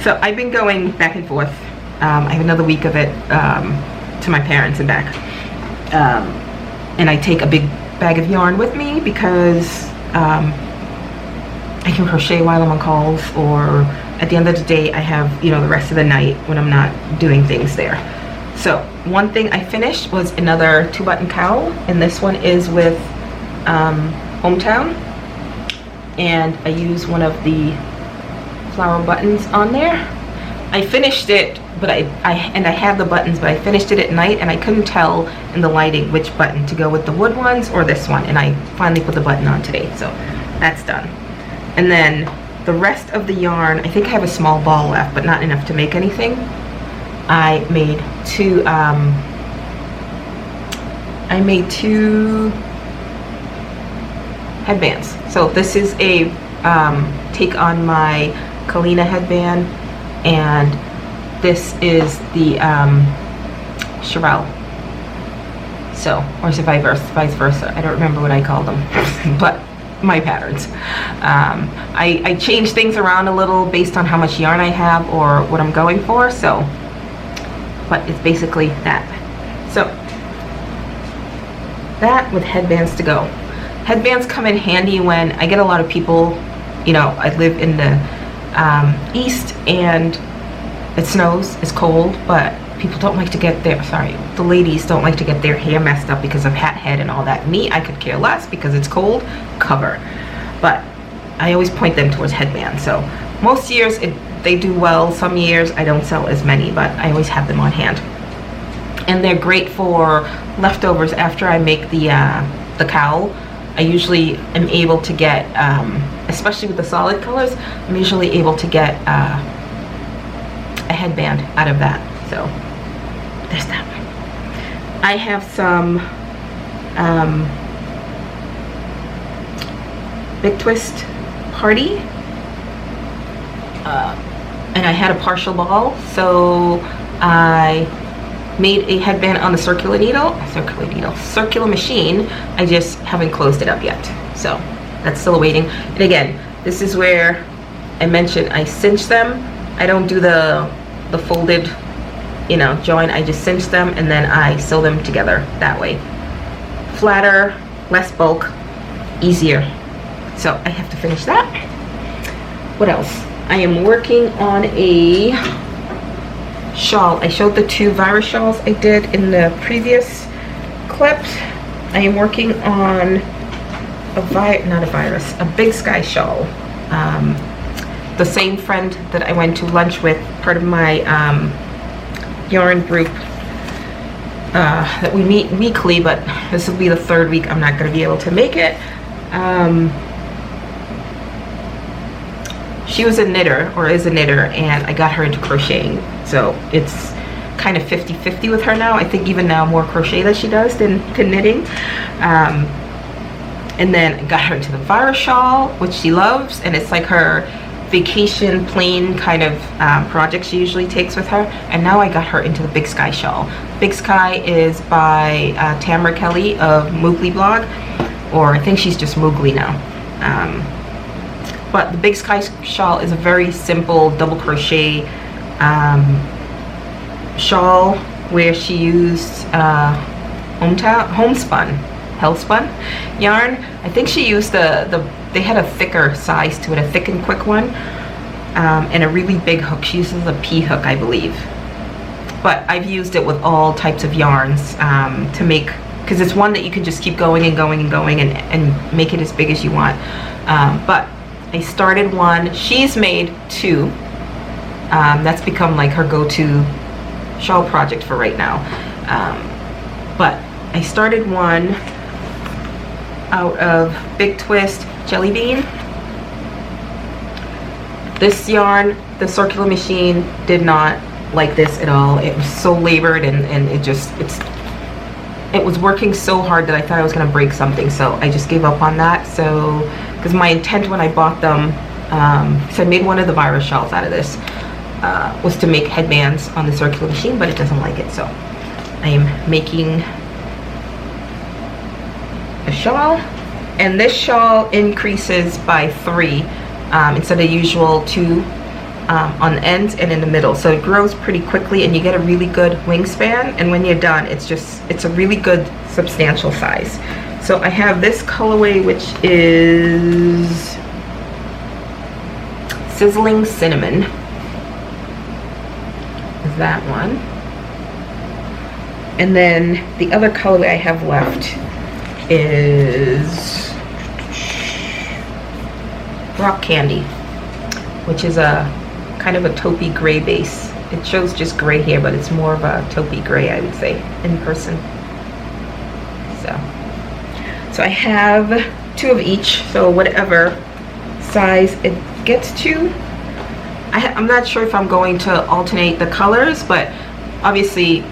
So I've been going back and forth. I have another week of it to my parents and back. And I take a big bag of yarn with me because I can crochet while I'm on calls, or at the end of the day I have, you know, the rest of the night when I'm not doing things there. So one thing I finished was another 2-button cowl, and this one is with Hometown, and I use one of the flower buttons on there. I finished it, but I had the buttons, but I finished it at night, and I couldn't tell in the lighting which button to go with, the wood ones or this one, and I finally put the button on today, so that's done. And then the rest of the yarn, I think I have a small ball left, but not enough to make anything. I made two headbands. So this is a take on my Kalina headband, and this is the Sherelle. So, or is it vice versa? I don't remember what I called them, but my patterns. I change things around a little based on how much yarn I have or what I'm going for, so, but it's basically that. So, that with headbands to go. Headbands come in handy when I get a lot of people, you know, I live in the east, and it snows, it's cold, but people don't like to get their, the ladies don't like to get their hair messed up because of hat head and all that. Me, I could care less because it's cold, cover. But I always point them towards headbands. So most years they do well. Some years I don't sell as many, but I always have them on hand. And they're great for leftovers after I make the cowl. I usually am able to get, especially with the solid colors, I'm usually able to get a headband out of that. So there's that one. I have some Big Twist Party, and I had a partial ball, so I made a headband on the circular machine. I just haven't closed it up yet, so that's still waiting. And again, this is where I mentioned I cinch them. I don't do the folded, you know, join. I just cinch them and then I sew them together that way. Flatter, less bulk, easier. So I have to finish that. What else? I am working on a shawl. I showed the 2 virus shawls I did in the previous clips. I am working on a big sky shawl. The same friend that I went to lunch with, part of my yarn group that we meet weekly, but this will be the 3rd week I'm not going to be able to make it. She was a knitter, or is a knitter, and I got her into crocheting. So it's kind of 50-50 with her now. I think even now more crochet that she does than knitting. And then I got her into the virus shawl, which she loves, and it's like her vacation plain kind of project she usually takes with her. And now I got her into the Big Sky shawl. Big Sky is by Tamara Kelly of Moogly blog, or I think she's just Moogly now. But the Big Sky shawl is a very simple double crochet shawl where she used homespun yarn. I think she used they had a thicker size to it, a thick and quick one, and a really big hook. She uses a P hook, I believe. But I've used it with all types of yarns to make, because it's one that you can just keep going and going and going and make it as big as you want. But I started one. She's made 2. That's become like her go-to shawl project for right now. But I started one out of Big Twist Jelly Bean. This yarn, the circular machine, did not like this at all. It was so labored, and it was working so hard that I thought I was going to break something, so I just gave up on that. So, because my intent when I bought them, so I made one of the virus shawls out of this, was to make headbands on the circular machine, but it doesn't like it, so I am making a shawl. And this shawl increases by 3 instead of usual 2 on the ends and in the middle, so it grows pretty quickly and you get a really good wingspan, and when you're done it's a really good substantial size. So I have this colorway, which is Sizzling Cinnamon, is that one. And then the other colorway I have left is Rock Candy, which is a kind of a taupey gray base. It shows just gray here, but it's more of a taupey gray, I would say, in person. So I have 2 of each, so whatever size it gets to. I'm not sure if I'm going to alternate the colors, but obviously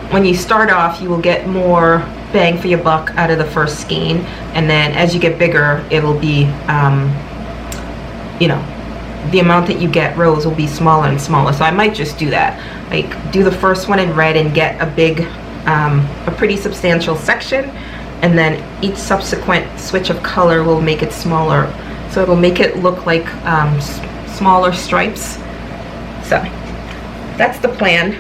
when you start off you will get more bang for your buck out of the first skein, and then as you get bigger it'll be you know, the amount that you get rows will be smaller and smaller. So I might just do that, like do the first one in red and get a big a pretty substantial section, and then each subsequent switch of color will make it smaller, so it'll make it look like smaller stripes. So that's the plan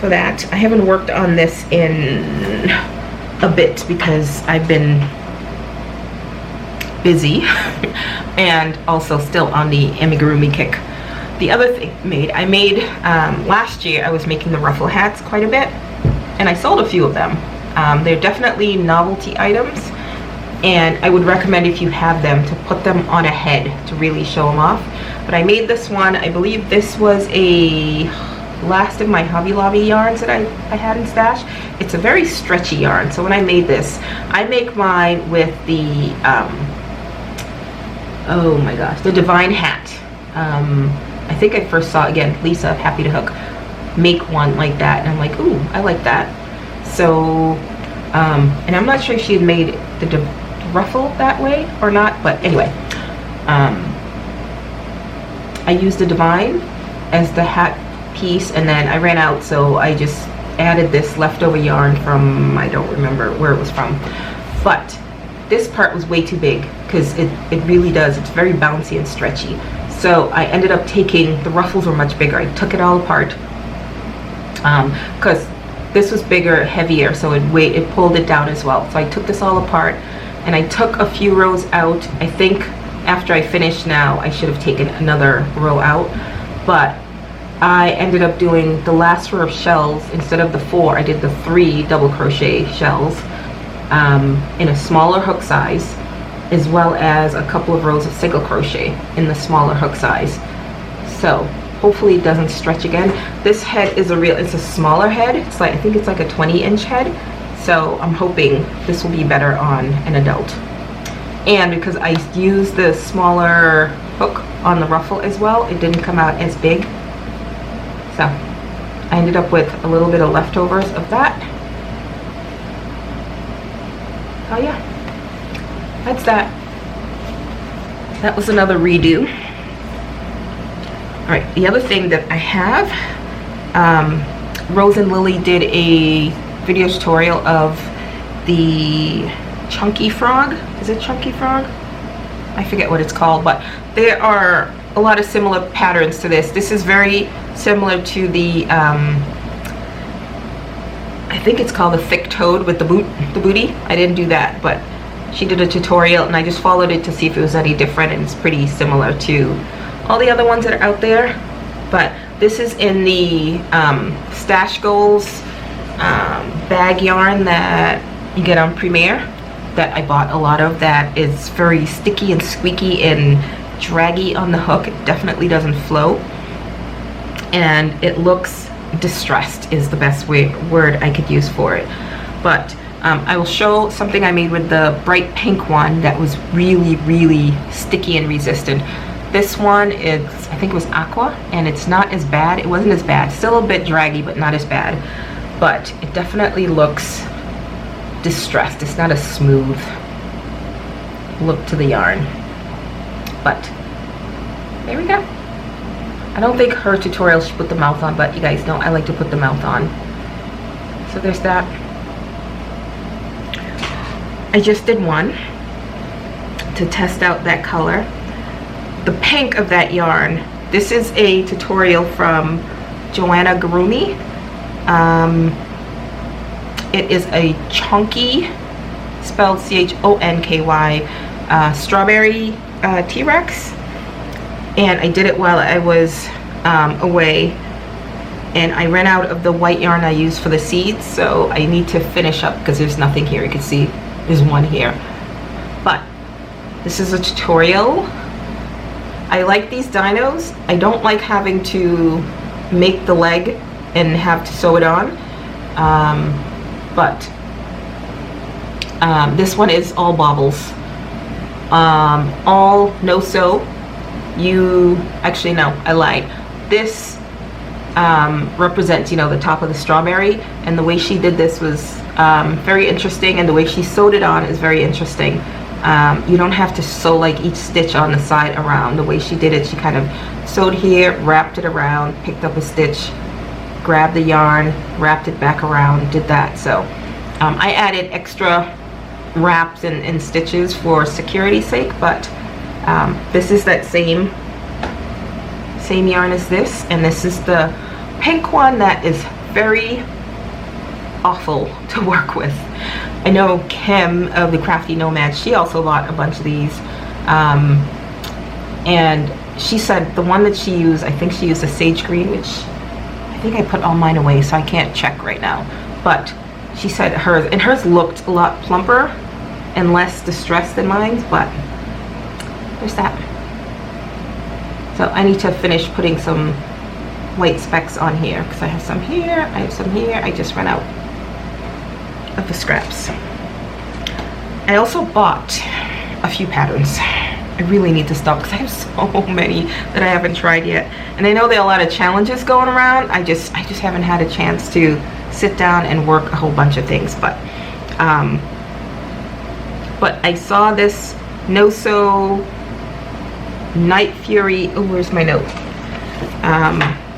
for that. I haven't worked on this in a bit because I've been busy and also still on the amigurumi kick. The other thing I made last year, I was making the ruffle hats quite a bit, and I sold a few of them. They're definitely novelty items, and I would recommend, if you have them, to put them on a head to really show them off. But I made this one. I believe this was a last of my Hobby Lobby yarns that I had in stash. It's a very stretchy yarn, so when I made this, I make mine with the oh my gosh, the Divine Hat. I think I first saw, again, Lisa of Happy to Hook make one like that, and I'm like, ooh, I like that. So and I'm not sure if she had made the ruffle that way or not, but anyway, I used the Divine as the hat piece, and then I ran out, so I just added this leftover yarn from, I don't remember where it was from, but this part was way too big, because it really does, it's very bouncy and stretchy. So I ended up taking, the ruffles were much bigger, I took it all apart, because this was bigger, heavier, so it pulled it down as well. So I took this all apart, and I took a few rows out. I think after I finish now, I should have taken another row out, but I ended up doing the last row of shells. Instead of the 4, I did the 3 double crochet shells in a smaller hook size, as well as a couple of rows of single crochet in the smaller hook size. So hopefully it doesn't stretch again. This head is it's a smaller head. It's like, I think it's like a 20-inch head. So I'm hoping this will be better on an adult. And because I used the smaller hook on the ruffle as well, it didn't come out as big. So I ended up with a little bit of leftovers of that. Oh yeah, that's that. That was another redo. All right, the other thing that I have, Rose and Lily did a video tutorial of the chunky frog. Is it chunky frog? I forget what it's called, but there are a lot of similar patterns to this. This is very similar to the I think it's called the thick toed with the booty. I didn't do that, but she did a tutorial and I just followed it to see if it was any different, and it's pretty similar to all the other ones that are out there. But this is in the Stash Goals bag yarn that you get on Premiere, that I bought a lot of, that is very sticky and squeaky and draggy on the hook. It definitely doesn't flow, and it looks distressed is the best word I could use for it. But I will show something I made with the bright pink one that was really sticky and resistant. This one is, I think it was aqua, and it's not as bad. It wasn't as bad. Still a bit draggy, but not as bad. But it definitely looks distressed. It's not a smooth look to the yarn. But there we go. I don't think her tutorial should put the mouth on, but you guys know I like to put the mouth on. So there's that. I just did one to test out that color. The pink of that yarn. This is a tutorial from Joanna Garumi. It is a chunky, spelled C-H-O-N-K-Y, strawberry T-Rex. And I did it while I was away, and I ran out of the white yarn I used for the seeds, so I need to finish up because there's nothing here. You can see there's one here, but this is a tutorial. I like these dinos. I don't like having to make the leg and have to sew it on, but this one is all bobbles, all no sew. Actually no, I lied. This represents, you know, the top of the strawberry, and the way she did this was very interesting, and the way she sewed it on is very interesting. You don't have to sew like each stitch on the side around. The way she did it, she kind of sewed here, wrapped it around, picked up a stitch, grabbed the yarn, wrapped it back around, did that. So I added extra wraps and stitches for security's sake, but this is that same yarn as this, and this is the pink one that is very awful to work with. I know Kim of the Crafty Nomad, she also bought a bunch of these, and she said the one that she used, I think she used a sage green, which I think I put all mine away, so I can't check right now, but she said hers looked a lot plumper and less distressed than mine, but there's that. So I need to finish putting some white specks on here, because I have some here, I have some here. I just ran out of the scraps. I also bought a few patterns. I really need to stop because I have so many that I haven't tried yet, and I know there are a lot of challenges going around. I just haven't had a chance to sit down and work a whole bunch of things. But I saw this no sew Night Fury. Oh, where's my note?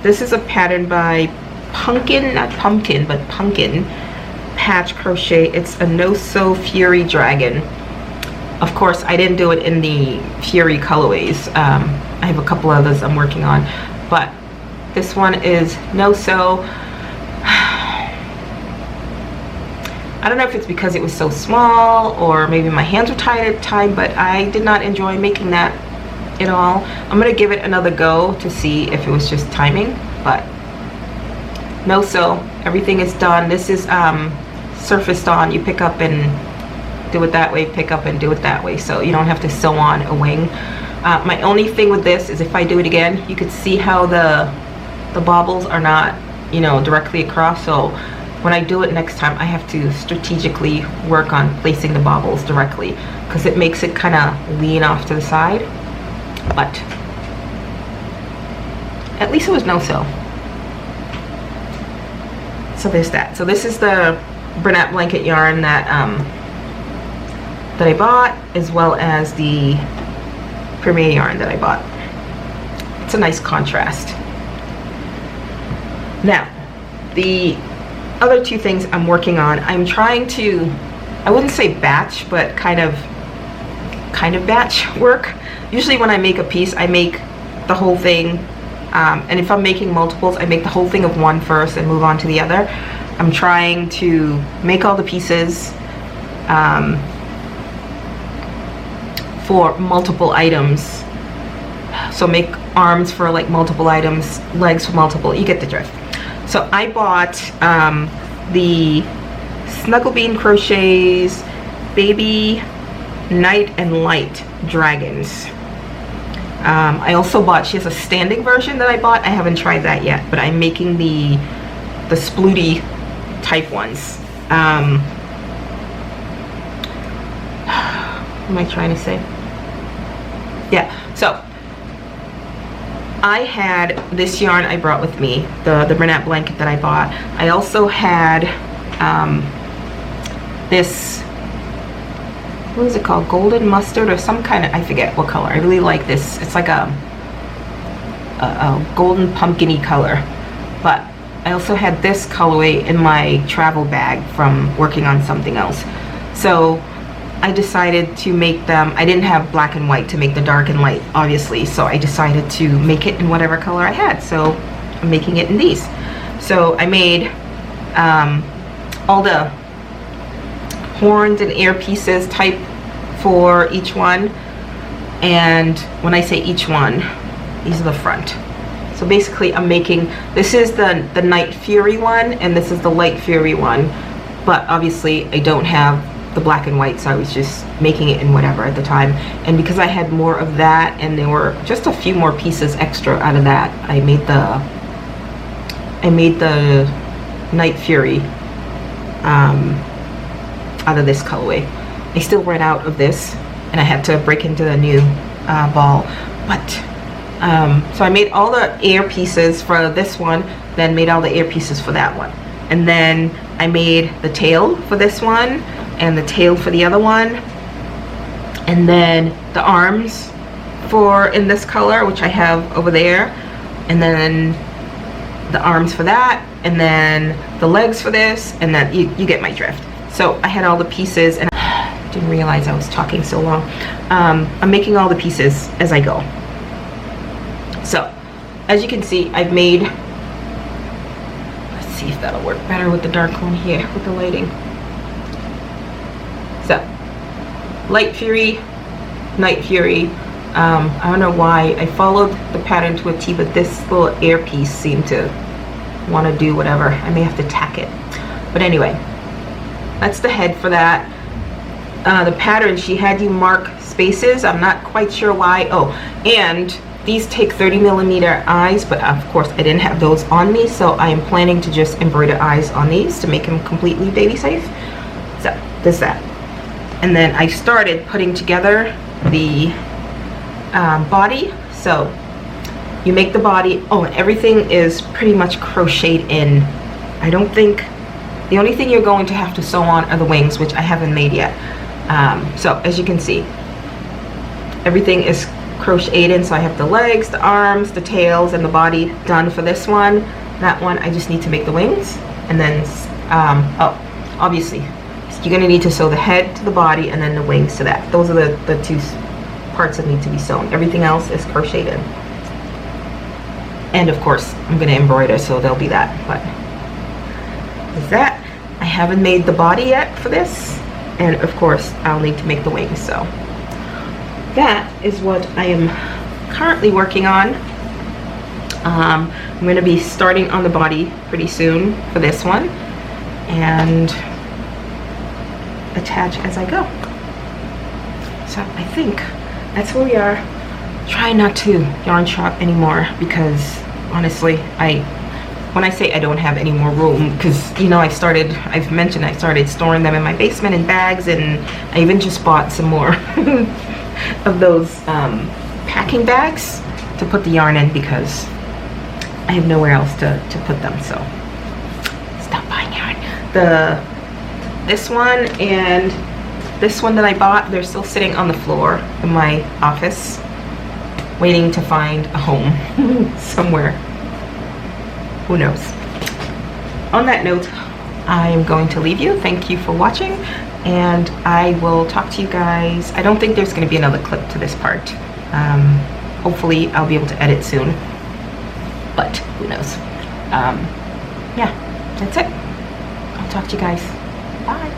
This is a pattern by Pumpkin, not Pumpkin, but Pumpkin Patch Crochet. It's a no sew Fury Dragon. Of course, I didn't do it in the Fury colorways. I have a couple others I'm working on, but this one is no sew. I don't know if it's because it was so small or maybe my hands were tied at the time, but I did not enjoy making that at all. I'm gonna give it another go to see if it was just timing, but no sew. Everything is done. This is surfaced on. You pick up and do it that way, pick up and do it that way, so you don't have to sew on a wing. My only thing with this is if I do it again, you could see how the baubles are not, you know, directly across, so when I do it next time, I have to strategically work on placing the baubles directly because it makes it kind of lean off to the side. But at least it was no sew. So there's that. So this is the Bernat blanket yarn that that I bought, as well as the Premier yarn that I bought. It's a nice contrast. Now, the other two things I'm working on, I'm trying to, I wouldn't say batch, but kind of batch work. Usually when I make a piece, I make the whole thing, and if I'm making multiples, I make the whole thing of one first and move on to the other. I'm trying to make all the pieces for multiple items. So make arms for like multiple items, legs for multiple, you get the drift. So I bought the Snuggle Bean Crochets Baby Night and Light Dragons. I also bought, she has a standing version that I bought. I haven't tried that yet, but I'm making the splooty type ones. What am I trying to say? Yeah, so I had this yarn I brought with me, the Bernat blanket that I bought. I also had this, what is it called? Golden mustard or some kind of, I forget what color. I really like this. It's like a golden pumpkin-y color. But I also had this colorway in my travel bag from working on something else. So I decided to make them, I didn't have black and white to make the dark and light, obviously, so I decided to make it in whatever color I had. So I'm making it in these. So I made all the horns and ear pieces type for each one, and when I say each one, these are the front. So basically I'm making, this is the Night Fury one and this is the Light Fury one, but obviously I don't have the black and white, so I was just making it in whatever at the time. And because I had more of that and there were just a few more pieces extra out of that, I made the Night Fury out of this colorway. I still ran out of this and I had to break into the new ball, but so I made all the ear pieces for this one, then made all the ear pieces for that one, and then I made the tail for this one and the tail for the other one, and then the arms for in this color, which I have over there, and then the arms for that, and then the legs for this, and then you get my drift. So I had all the pieces, and I didn't realize I was talking so long. I'm making all the pieces as I go. So as you can see, I've made, let's see if that'll work better with the dark one here with the lighting. So Light Fury, Night Fury. I don't know why I followed the pattern to a T, but this little ear piece seemed to want to do whatever. I may have to tack it, but anyway, that's the head for that. The pattern, she had you mark spaces. I'm not quite sure why. Oh, and these take 30mm eyes, but of course I didn't have those on me, so I am planning to just embroider eyes on these to make them completely baby safe. So there's that. And then I started putting together the body. So you make the body, oh, and everything is pretty much crocheted in. I don't think, the only thing you're going to have to sew on are the wings, which I haven't made yet. So as you can see, everything is crocheted in, so I have the legs, the arms, the tails, and the body done for this one. That one I just need to make the wings, and then oh, obviously you're going to need to sew the head to the body and then the wings to that. Those are the two parts that need to be sewn. Everything else is crocheted in. And of course I'm going to embroider, so there'll be that. But with that, I haven't made the body yet for this, and of course I'll need to make the wings. So that is what I am currently working on. I'm going to be starting on the body pretty soon for this one, and attach as I go. So I think that's where we are. Try not to yarn shop anymore, because honestly, when I say I don't have any more room, because you know I've mentioned I started storing them in my basement in bags, and I even just bought some more of those packing bags to put the yarn in, because I have nowhere else to put them. So stop buying yarn. This one and this one that I bought, they're still sitting on the floor in my office, waiting to find a home somewhere. Who knows? On that note, I am going to leave you. Thank you for watching, and I will talk to you guys. I don't think there's going to be another clip to this part. Hopefully I'll be able to edit soon, but who knows. Yeah, that's it. I'll talk to you guys. Bye.